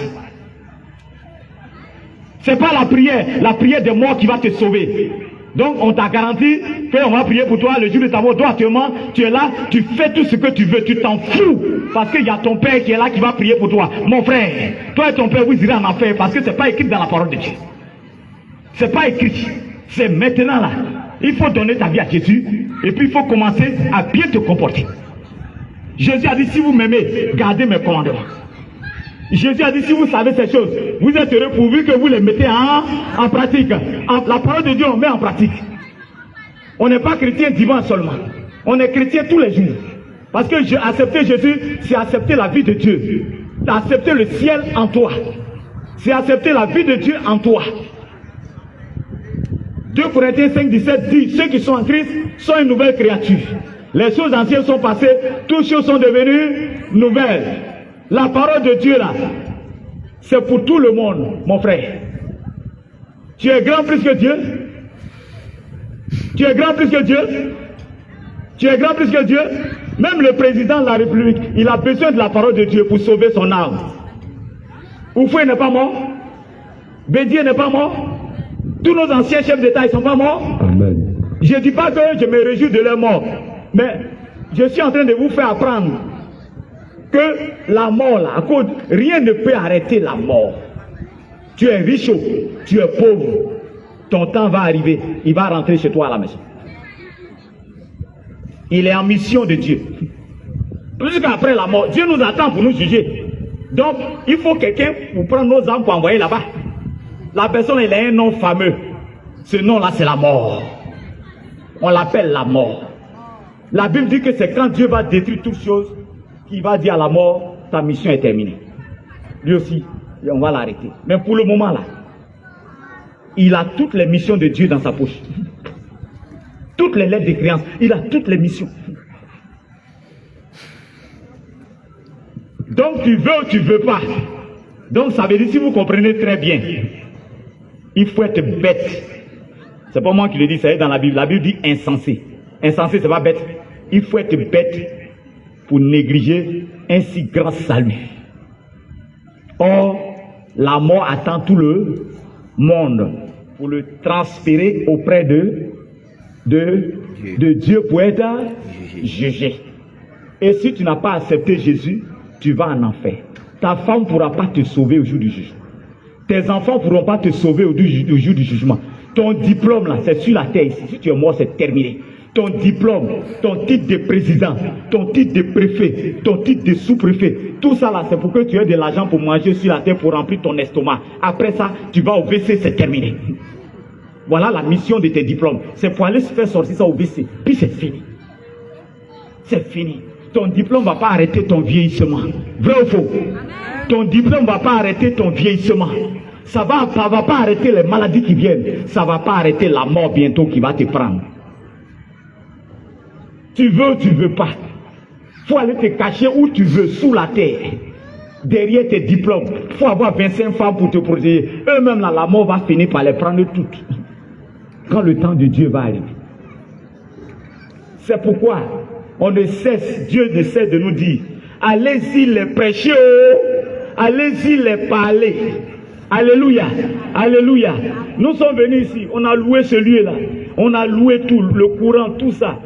Ce n'est pas la prière des morts qui va te sauver. Donc on t'a garanti qu'on va prier pour toi le jour de ta mort. Toi actuellement, tu es là, tu fais tout ce que tu veux, tu t'en fous. Parce qu'il y a ton père qui est là qui va prier pour toi. Mon frère, toi et ton père, vous irez en enfer parce que ce n'est pas écrit dans la parole de Dieu. Ce n'est pas écrit. C'est maintenant là. Il faut donner ta vie à Jésus et puis il faut commencer à bien te comporter. Jésus a dit, si vous m'aimez, gardez mes commandements. Jésus a dit, si vous savez ces choses, vous êtes heureux pourvu que vous les mettez en pratique. La parole de Dieu, on met en pratique. On n'est pas chrétien dimanche seulement. On est chrétien tous les jours. Parce que accepter Jésus, c'est accepter la vie de Dieu. C'est accepter le ciel en toi. C'est accepter la vie de Dieu en toi. 2 Corinthiens 5, 17 dit, ceux qui sont en Christ sont une nouvelle créature. Les choses anciennes sont passées, toutes choses sont devenues nouvelles. La parole de Dieu là, c'est pour tout le monde, mon frère. Tu es grand plus que Dieu. Tu es grand plus que Dieu. Tu es grand plus que Dieu. Même le président de la République, il a besoin de la parole de Dieu pour sauver son âme. Oufoué n'est pas mort. Bédier n'est pas mort. Tous nos anciens chefs d'État, ils ne sont pas morts. Amen. Je ne dis pas que je me réjouis de leur mort. Mais je suis en train de vous faire apprendre que la mort là, à cause, rien ne peut arrêter la mort. Tu es riche, tu es pauvre, ton temps va arriver, il va rentrer chez toi à la maison. Il est en mission de Dieu. Jusqu'après la mort, Dieu nous attend pour nous juger. Donc, il faut quelqu'un pour prendre nos âmes pour envoyer là-bas. La personne, elle a un nom fameux. Ce nom-là, c'est la mort. On l'appelle la mort. La Bible dit que c'est quand Dieu va détruire toutes choses qu'il va dire à la mort, ta mission est terminée. Lui aussi, on va l'arrêter. Mais pour le moment là, il a toutes les missions de Dieu dans sa poche. Toutes les lettres de créance, il a toutes les missions. Donc tu veux ou tu veux pas. Donc ça veut dire, si vous comprenez très bien, il faut être bête. C'est pas moi qui le dis, c'est dans la Bible. La Bible dit insensé. Insensé, c'est pas bête. Il faut être bête pour négliger un si grand salut. Or, la mort attend tout le monde pour le transférer auprès de Dieu pour être jugé. Et si tu n'as pas accepté Jésus, tu vas en enfer. Ta femme ne pourra pas te sauver au jour du jugement. Tes enfants ne pourront pas te sauver au jour du jugement. Ton diplôme là, c'est sur la terre ici. Si tu es mort, c'est terminé. Ton diplôme, ton titre de président, ton titre de préfet, ton titre de sous-préfet, tout ça là, c'est pour que tu aies de l'argent pour manger sur la terre, pour remplir ton estomac. Après ça, tu vas au WC, c'est terminé. Voilà la mission de tes diplômes. C'est pour aller se faire sortir ça au WC. Puis c'est fini. C'est fini. Ton diplôme ne va pas arrêter ton vieillissement. Vrai ou faux? Ton diplôme ne va pas arrêter ton vieillissement. Ça va pas arrêter les maladies qui viennent. Ça ne va pas arrêter la mort bientôt qui va te prendre. Tu veux ou tu ne veux pas. Il faut aller te cacher où tu veux, sous la terre. Derrière tes diplômes. Il faut avoir 25 femmes pour te protéger. Eux-mêmes, là, la mort va finir par les prendre toutes. Quand le temps de Dieu va arriver. C'est pourquoi Dieu ne cesse de nous dire, allez-y les prêcher, allez-y les parler. Alléluia, alléluia. Nous sommes venus ici, on a loué ce lieu-là, on a loué tout, le courant, tout ça.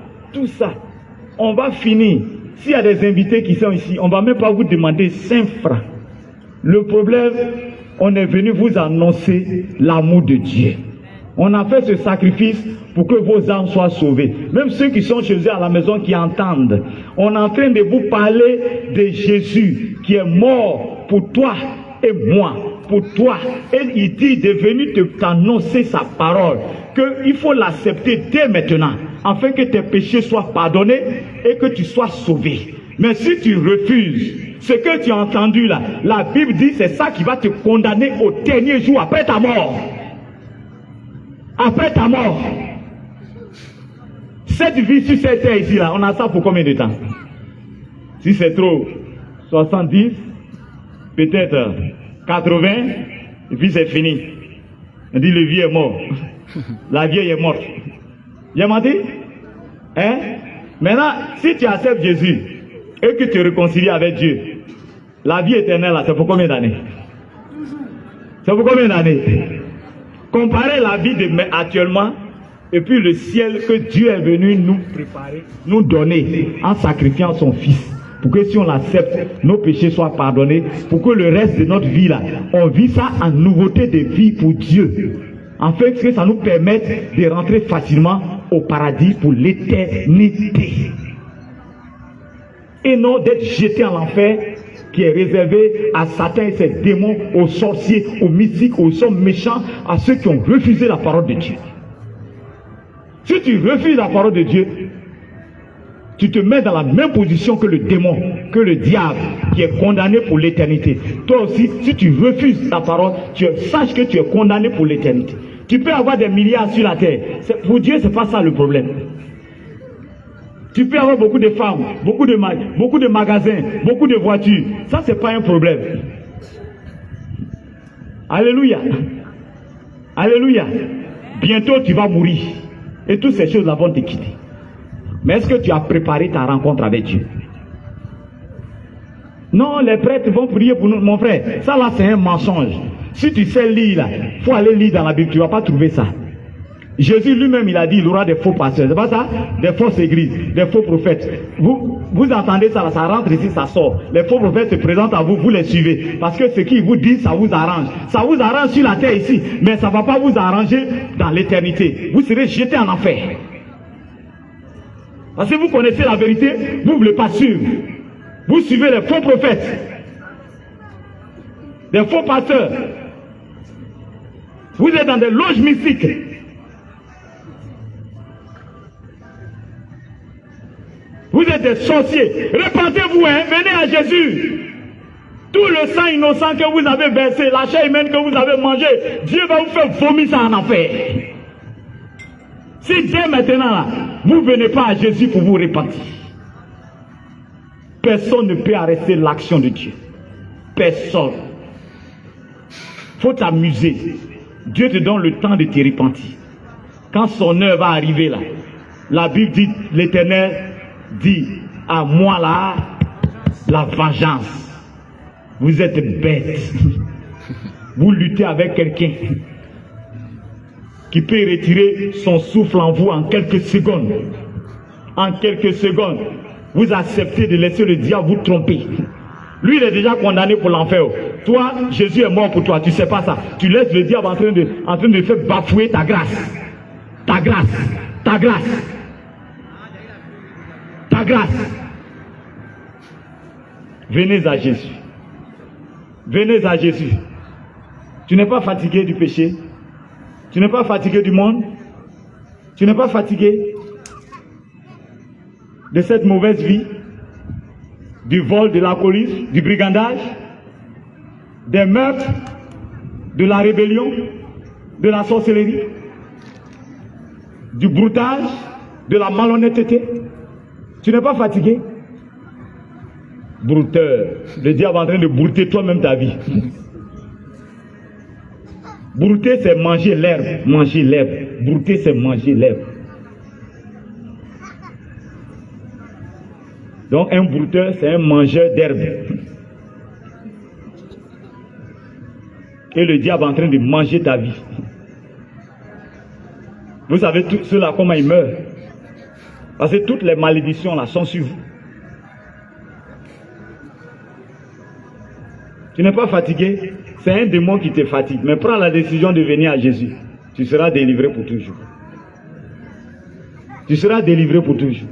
On va finir. S'il y a des invités qui sont ici, on ne va même pas vous demander 5 francs. Le problème, on est venu vous annoncer l'amour de Dieu. On a fait ce sacrifice pour que vos âmes soient sauvées. Même ceux qui sont chez eux à la maison qui entendent. On est en train de vous parler de Jésus qui est mort pour toi et moi. Pour toi. Et il dit de venir t'annoncer sa parole. Qu'il faut l'accepter dès maintenant. Afin que tes péchés soient pardonnés et que tu sois sauvé. Mais si tu refuses ce que tu as entendu là, la Bible dit c'est ça qui va te condamner au dernier jour après ta mort. Après ta mort. Cette vie sur cette terre ici là, on a ça pour combien de temps? Si c'est trop, 70, peut-être 80, et puis c'est fini. On dit le vieux est mort. La vieille est morte. J'ai menti? Hein? Maintenant, si tu acceptes Jésus et que tu te réconcilies avec Dieu, la vie éternelle là, c'est pour combien d'années? C'est pour combien d'années? Comparez la vie de actuellement et puis le ciel que Dieu est venu nous préparer, nous donner en sacrifiant son Fils. Pour que si on l'accepte, nos péchés soient pardonnés. Pour que le reste de notre vie là, on vit ça en nouveauté de vie pour Dieu. En fait, que ça nous permette de rentrer facilement au paradis pour l'éternité. Et non d'être jeté en enfer qui est réservé à Satan et ses démons, aux sorciers, aux mystiques, aux hommes méchants, à ceux qui ont refusé la parole de Dieu. Si tu refuses la parole de Dieu, tu te mets dans la même position que le démon, que le diable, qui est condamné pour l'éternité. Toi aussi, si tu refuses la parole, sache que tu es condamné pour l'éternité. Tu peux avoir des milliards sur la terre. Pour Dieu, ce n'est pas ça le problème. Tu peux avoir beaucoup de femmes, beaucoup de magasins, beaucoup de voitures. Ça, ce n'est pas un problème. Alléluia. Alléluia. Bientôt, tu vas mourir. Et toutes ces choses-là vont te quitter. Mais est-ce que tu as préparé ta rencontre avec Dieu? Non, les prêtres vont prier pour nous. Mon frère, ça là, c'est un mensonge. Si tu sais lire là, il faut aller lire dans la Bible, tu ne vas pas trouver ça. Jésus lui-même, il a dit, il y aura des faux pasteurs. C'est pas ça? Des fausses églises, des faux prophètes. Vous entendez ça, là, ça rentre ici, ça sort. Les faux prophètes se présentent à vous, vous les suivez. Parce que ce qu'ils vous disent, ça vous arrange. Ça vous arrange sur la terre ici, mais ça ne va pas vous arranger dans l'éternité. Vous serez jetés en enfer. Parce que vous connaissez la vérité, vous ne voulez pas suivre. Vous suivez les faux prophètes, des faux pasteurs. Vous êtes dans des loges mystiques. Vous êtes des sorciers. Répentez-vous, hein, venez à Jésus. Tout le sang innocent que vous avez versé, la chair humaine que vous avez mangée, Dieu va vous faire vomir ça en enfer. Si dès maintenant, là, vous ne venez pas à Jésus pour vous repentir, personne ne peut arrêter l'action de Dieu. Personne. Il faut t'amuser. Dieu te donne le temps de te repentir. Quand son heure va arriver là, la Bible dit, l'Éternel dit, à moi là, la vengeance. Vous êtes bêtes. Vous luttez avec quelqu'un qui peut retirer son souffle en vous en quelques secondes. En quelques secondes, vous acceptez de laisser le diable vous tromper. Lui, il est déjà condamné pour l'enfer. Toi, Jésus est mort pour toi, tu ne sais pas ça. Tu laisses le diable en train de faire bafouer ta grâce. Ta grâce. Ta grâce. Ta grâce. Venez à Jésus. Venez à Jésus. Tu n'es pas fatigué du péché? Tu n'es pas fatigué du monde? Tu n'es pas fatigué de cette mauvaise vie? Du vol, de l'alcoolisme, du brigandage, des meurtres, de la rébellion, de la sorcellerie, du broutage, de la malhonnêteté? Tu n'es pas fatigué? Brouteur. Le diable est en train de brouter toi-même ta vie. Brouter, c'est manger l'herbe. Manger l'herbe. Brouter, c'est manger l'herbe. Donc, un brouteur, c'est un mangeur d'herbe. Et le diable est en train de manger ta vie. Vous savez, tout cela, comment ils meurent. Parce que toutes les malédictions là sont sur vous. Tu n'es pas fatigué, c'est un démon qui te fatigue. Mais prends la décision de venir à Jésus. Tu seras délivré pour toujours. Tu seras délivré pour toujours.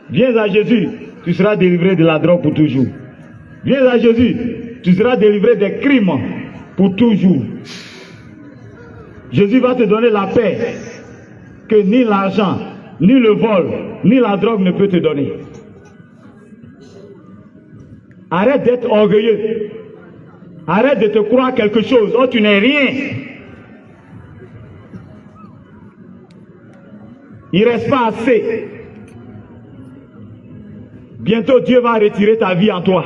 Viens à Jésus, tu seras délivré de la drogue pour toujours. Viens à Jésus, tu seras délivré des crimes pour toujours. Jésus va te donner la paix que ni l'argent, ni le vol, ni la drogue ne peut te donner. Arrête d'être orgueilleux. Arrête de te croire quelque chose. Oh, tu n'es rien. Il ne reste pas assez. Bientôt, Dieu va retirer ta vie en toi.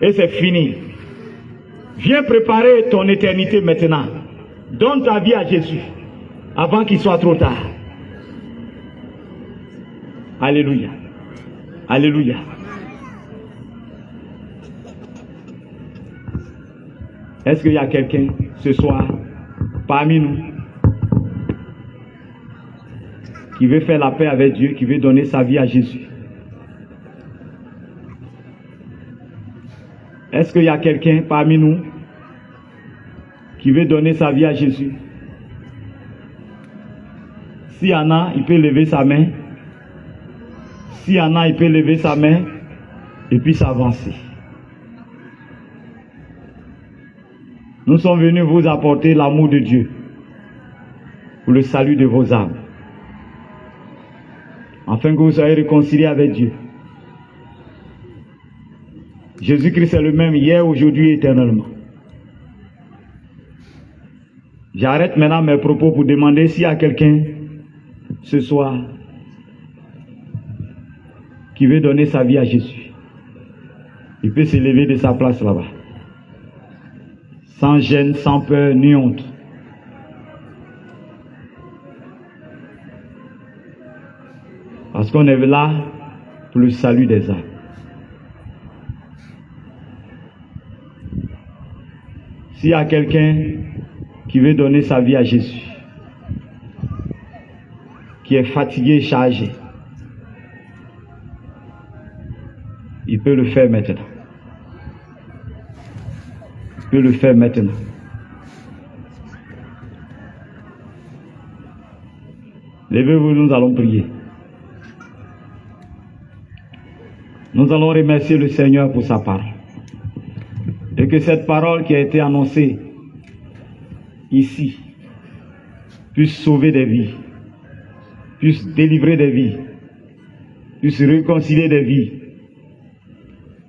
Et c'est fini. Viens préparer ton éternité maintenant. Donne ta vie à Jésus. Avant qu'il soit trop tard. Alléluia. Alléluia. Est-ce qu'il y a quelqu'un ce soir parmi nous qui veut faire la paix avec Dieu, qui veut donner sa vie à Jésus? Est-ce qu'il y a quelqu'un parmi nous qui veut donner sa vie à Jésus? S'il y en a, il peut lever sa main. S'il y en a, il peut lever sa main et puis s'avancer. Nous sommes venus vous apporter l'amour de Dieu pour le salut de vos âmes, afin que vous soyez réconciliés avec Dieu. Jésus-Christ est le même hier, aujourd'hui et éternellement. J'arrête maintenant mes propos pour demander s'il y a quelqu'un ce soir qui veut donner sa vie à Jésus. Il peut se lever de sa place là-bas. Sans gêne, sans peur, ni honte. Parce qu'on est là pour le salut des âmes. S'il y a quelqu'un qui veut donner sa vie à Jésus, qui est fatigué et chargé, il peut le faire maintenant. Il peut le faire maintenant. Levez-vous, nous allons prier. Nous allons remercier le Seigneur pour sa parole. Et que cette parole qui a été annoncée ici puisse sauver des vies, puisse délivrer des vies, puisse réconcilier des vies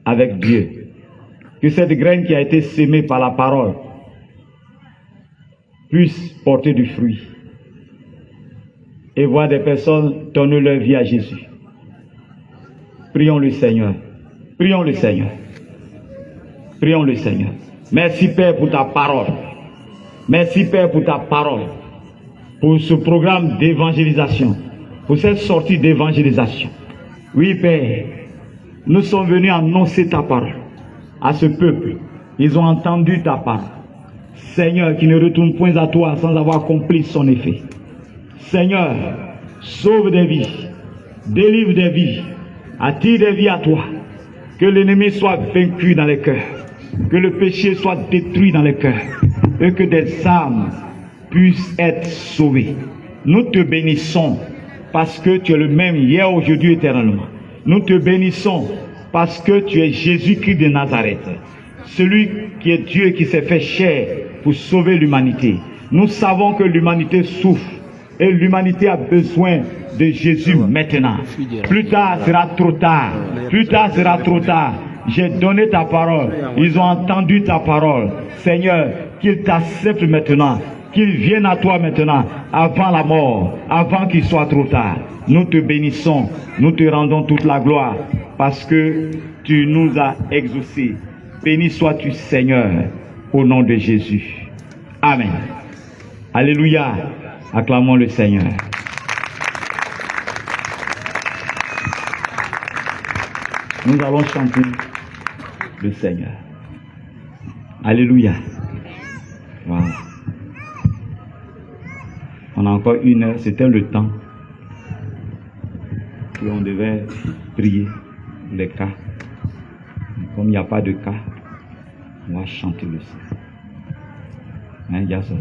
avec Dieu. Que cette graine qui a été sémée par la parole puisse porter du fruit et voir des personnes donner leur vie à Jésus. Prions le Seigneur. Prions le Seigneur. Prions le Seigneur. Merci Père pour ta parole. Merci Père pour ta parole. Pour ce programme d'évangélisation. Pour cette sortie d'évangélisation. Oui Père, nous sommes venus annoncer ta parole à ce peuple. Ils ont entendu ta parole. Seigneur, qui ne retourne point à toi sans avoir accompli son effet. Seigneur, sauve des vies, délivre des vies, attire des vies à toi. Que l'ennemi soit vaincu dans les cœurs, que le péché soit détruit dans les cœurs, et que des âmes puissent être sauvées. Nous te bénissons parce que tu es le même hier, aujourd'hui, éternellement. Nous te bénissons parce que tu es Jésus-Christ de Nazareth, celui qui est Dieu qui s'est fait chair pour sauver l'humanité. Nous savons que l'humanité souffre et l'humanité a besoin de Jésus maintenant. Plus tard sera trop tard. Plus tard sera trop tard. J'ai donné ta parole. Ils ont entendu ta parole. Seigneur, qu'ils t'acceptent maintenant. Qu'ils viennent à toi maintenant, avant la mort, avant qu'il soit trop tard. Nous te bénissons, nous te rendons toute la gloire, parce que tu nous as exaucés. Béni sois-tu, Seigneur, au nom de Jésus. Amen. Alléluia. Acclamons le Seigneur. Nous allons chanter le Seigneur. Alléluia. Voilà. On a encore 1 heure, c'était le temps qu'on devait prier les cas. Comme il n'y a pas de cas, on va chanter le Seigneur. Hein, il y a ça.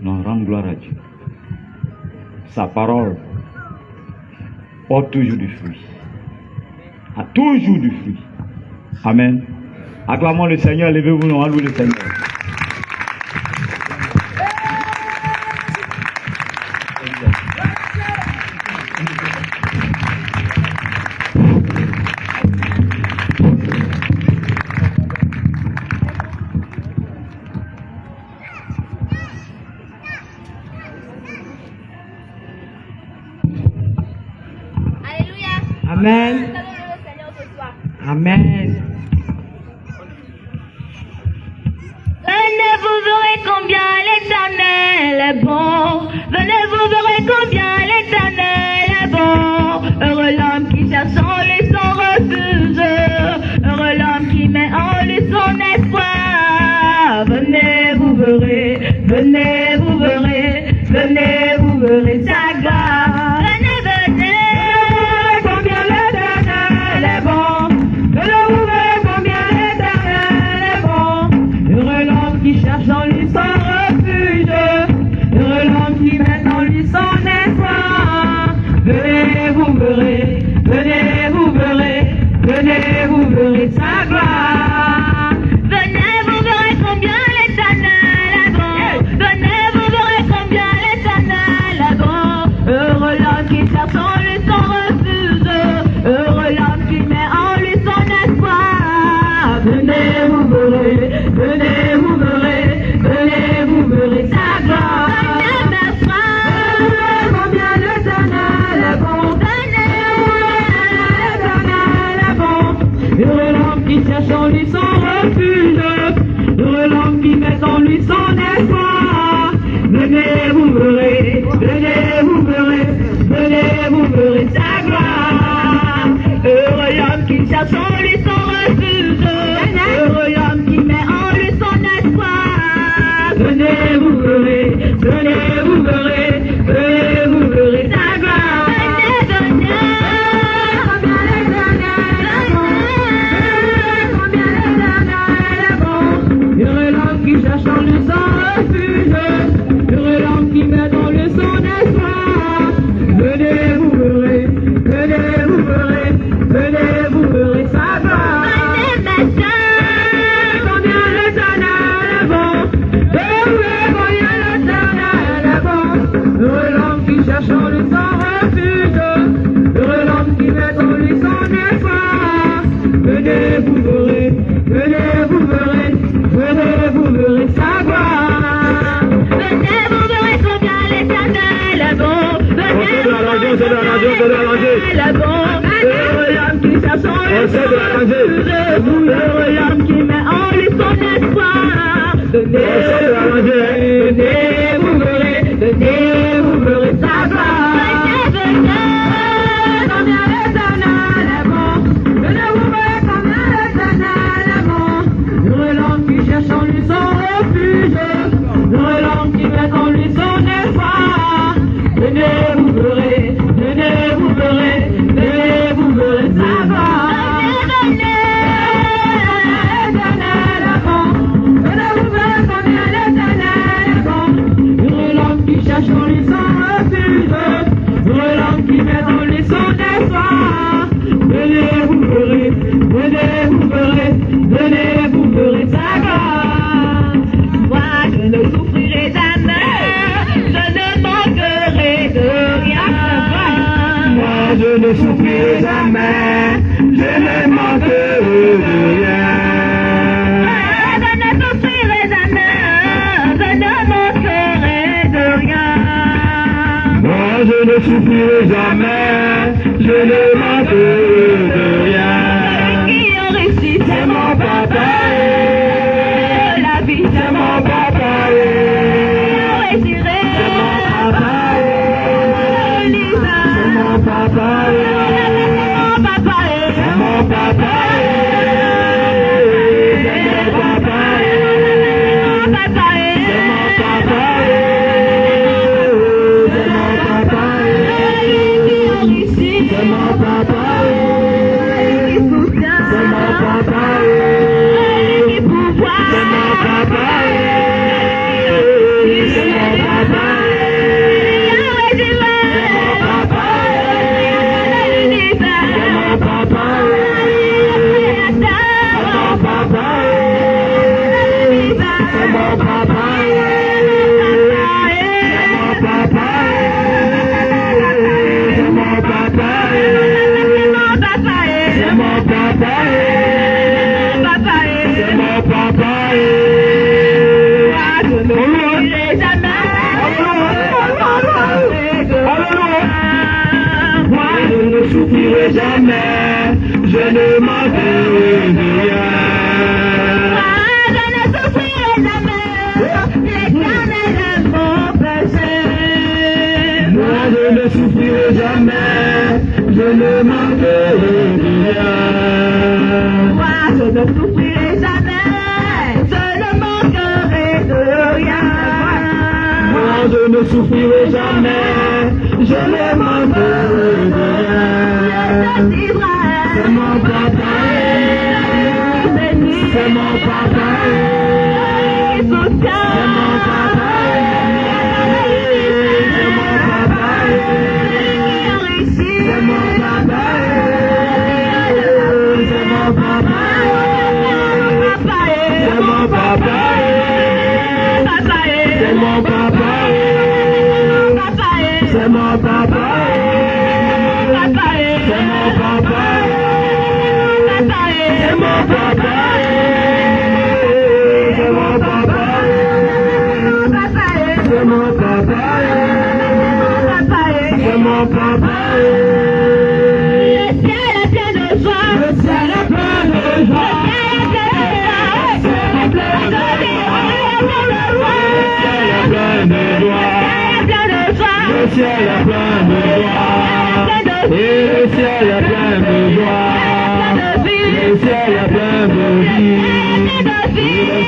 Non, rendre gloire à Dieu. Sa parole porte toujours du fruit. A toujours du fruit. Amen. Acclamons le Seigneur, levez-vous, nous allons louer le Seigneur. Amen. Amen. Venez, vous verrez combien l'Éternel est bon. Venez, vous verrez combien l'Éternel est bon. Heureux l'homme qui cherche en lui son refuge. Heureux l'homme qui met en lui son espoir. Venez, vous verrez. Venez, vous verrez. Venez, vous verrez sa gloire. Venez, venez. Qui cherche en lui son refuge, heureux l'homme qui met en lui son espoir. Venez, vous verrez, venez, vous verrez, venez, vous verrez sa gloire. Venez, vous verrez combien l'Éternel est bon. Venez, vous verrez combien l'Éternel est bon. Heureux l'homme qui cherche en lui son refuge, heureux l'homme qui met en lui son espoir. Venez, vous verrez, venez, vous verrez, venez, vous verrez sa gloire. Venez, mes frères, combien l'Éternel est bon. Venez, l'Éternel est bon. Heureux l'homme qui cherche en lui son refuge, heureux l'homme qui met en lui son espoir. Venez, vous verrez, venez, vous verrez, venez, vous verrez sa gloire. Heureux l'homme qui cherche en lui son refuge, heureux l'homme qui met en lui son espoir. Venez, vous verrez, venez, vous verrez, venez, vous verrez sa gloire. Venez, venez, combien l'Éternel est bon. Heureux l'homme qui cherche en lui son refuge, heureux l'homme qui met en lui son espoir. Venez, vous verrez, venez, vous verrez, venez, vous verrez sa gloire. Venez, mes sœurs, combien l'Éternel est bon. Venez, combien l'Éternel est bon. Heureux l'homme qui cherche en lui son refuge, heureux l'homme qui met en lui son espoir. Venez, vous verrez, venez, vous verrez, venez, vous verrez sa gloire. Venez, vous verrez combien l'Éternel est bon. Venez, vous verrez combien l'Éternel est bon. Heureux l'homme qui cherche en lui son refuge, heureux l'homme qui met en lui son espoir. Venez, venez, vous verrez, venez, vous verrez sa gloire. Venez, venez, combien l'Éternel est bon. Venez, vous verrez combien l'Éternel est bon. Heureux l'homme qui cherche en lui son refuge, heureux l'homme qui met en lui son espoir. Venez, vous verrez, venez, vous verrez, venez, vous verrez sa gloire. Venez, l'Éternel est bon. Venez, vous verrez combien l'Éternel est bon. Heureux l'homme qui cherche en lui son refuge, heureux l'homme qui met en lui son espoir. Venez, vous verrez, venez, vous verrez, venez, vous verrez sa gloire. Moi, je ne souffrirai jamais, je ne manquerai de rien. Moi, je ne souffrirai jamais, je ne manquerai de rien. Je ne souffrirai jamais, je ne manquerai de rien. je ne souffrirai jamais, je ne manquerai de rien. Qui a réussi, c'est mon papa. La vie, c'est mon papa. C'est mon papa. Lisa, c'est mon papa. C'est mon papa. Jamais, je ne manquerai de rien. Je ne souffrirai jamais, l'Éternel est mon péché. Moi je ne souffrirai jamais, je ne manquerai de rien. Moi je ne souffrirai jamais, je ne manquerai de rien. Moi je ne souffrirai jamais, je ne manquerai de rien. C'est mon papa, c'est mon papa, c'est mon papa, c'est mon papa, c'est mon papa, c'est mon papa, c'est mon papa, c'est mon papa, c'est mon papa. Le ciel est plein de joie, et le ciel est plein de joie, le ciel est plein de vie, le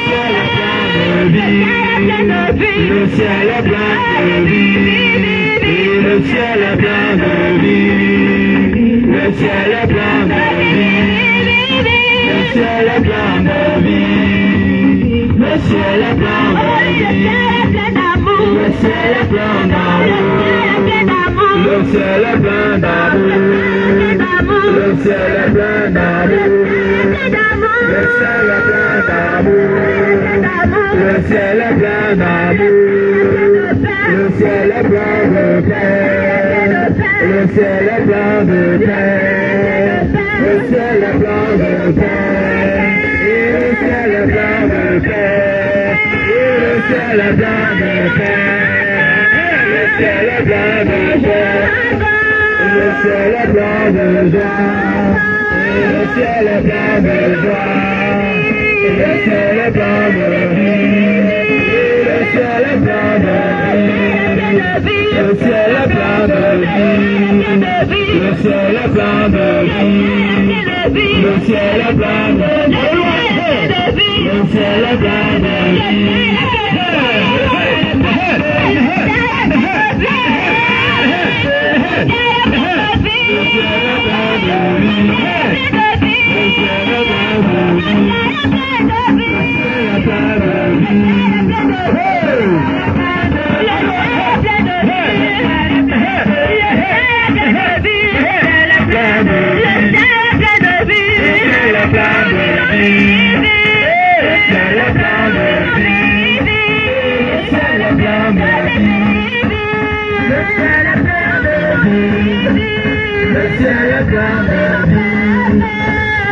ciel est plein de vie, le ciel est plein de vie, le ciel est plein de vie, le ciel est plein de vie, le ciel est plein de vie, le ciel est plein de vie. Le ciel est plein d'amour, le ciel est plein d'amour, le ciel est plein d'amour, le ciel est plein d'amour, le ciel est plein d'amour, le ciel est plein de paix, le ciel est plein de paix, le ciel est plein de paix, le ciel est plein de paix, le ciel est plein de paix. Le ciel est plein de joie, le ciel est plein de joie, le ciel est plein de joie, le ciel est plein de vie, le ciel est plein de vie, le ciel est plein de vie, le ciel est plein de vie, le ciel est plein de vie, le ciel est plein de vie.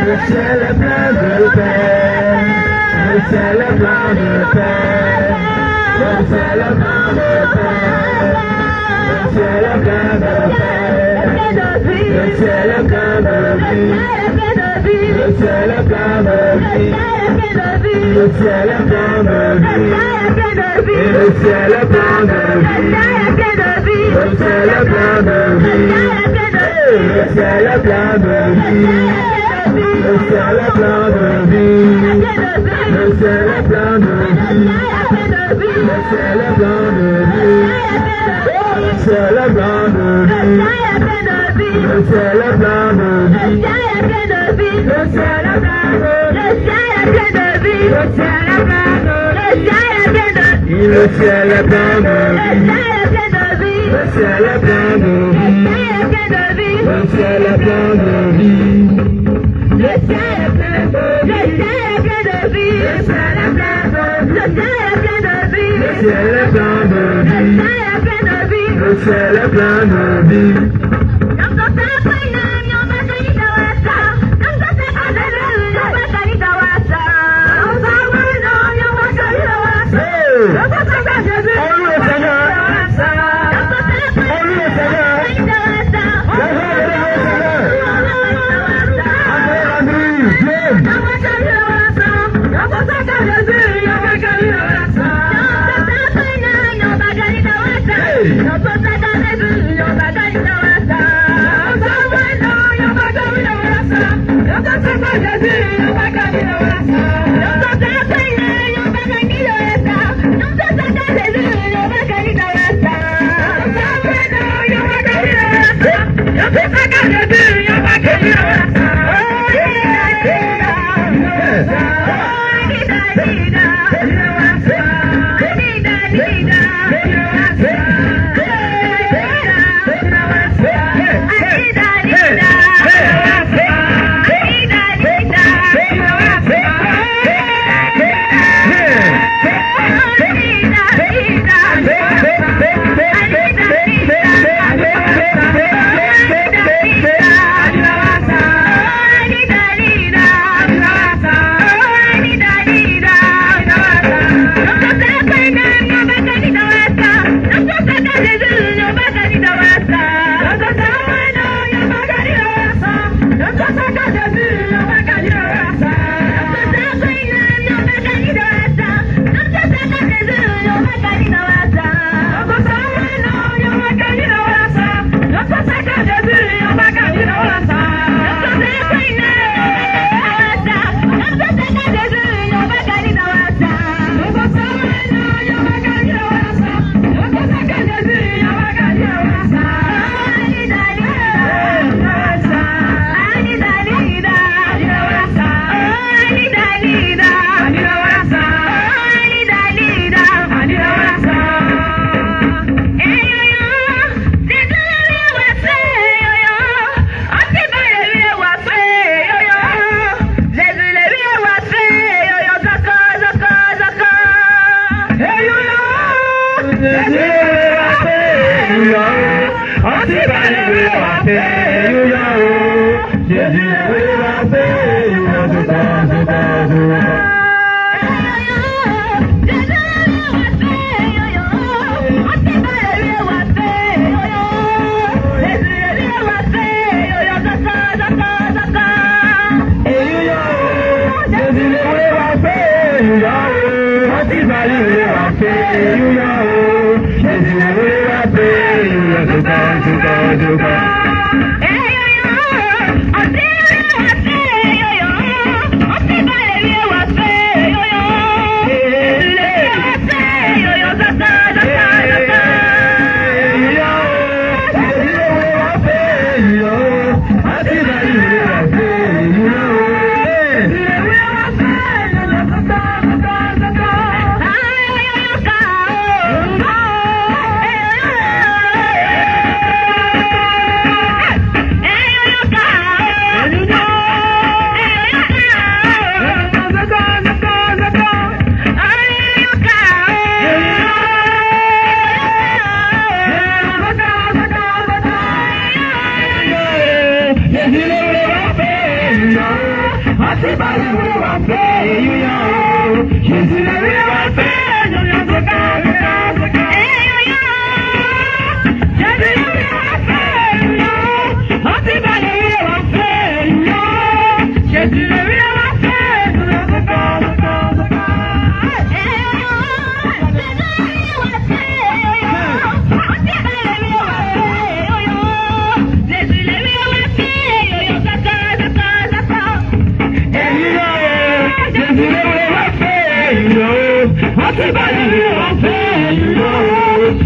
Le ciel est plein de paix, le ciel est plein de paix, le ciel est plein de paix, le ciel est plein ciel est plein de vie. Le ciel est plein de vie. Le ciel est plein de vie. Le ciel est plein de vie. Le ciel est plein de vie. Le ciel est plein de vie. Le ciel est plein de vie. Le ciel est plein de vie. Le ciel est plein de vie. Le ciel est plein de vie. Le ciel est plein de vie. Le ciel est plein de vie. Le ciel est plein de vie. Le ciel est plein de vie. Le ciel est plein de vie. Le ciel est plein de vie. Le ciel est plein de vie. Le ciel est plein de vie. Le ciel est plein de vie. Hey!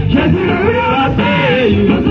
Jésus va payer.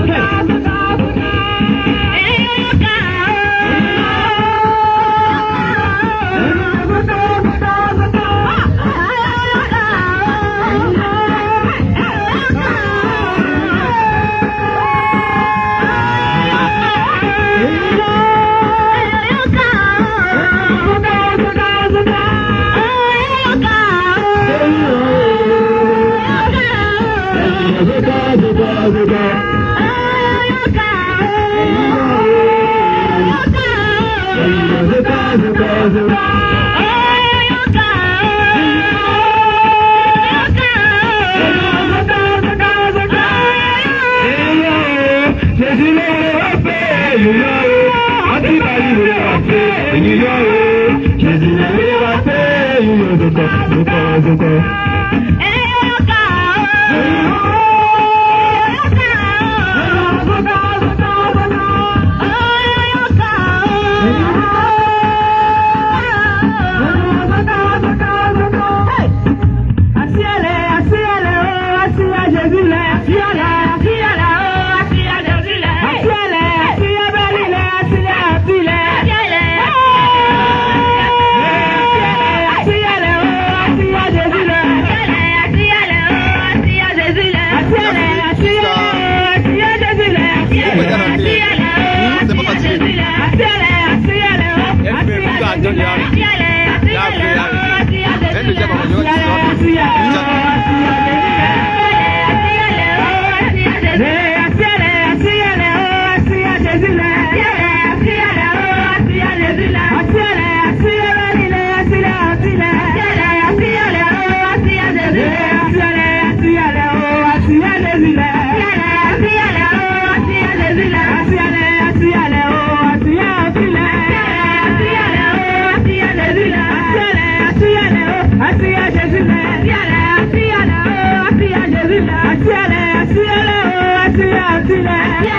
Yeah.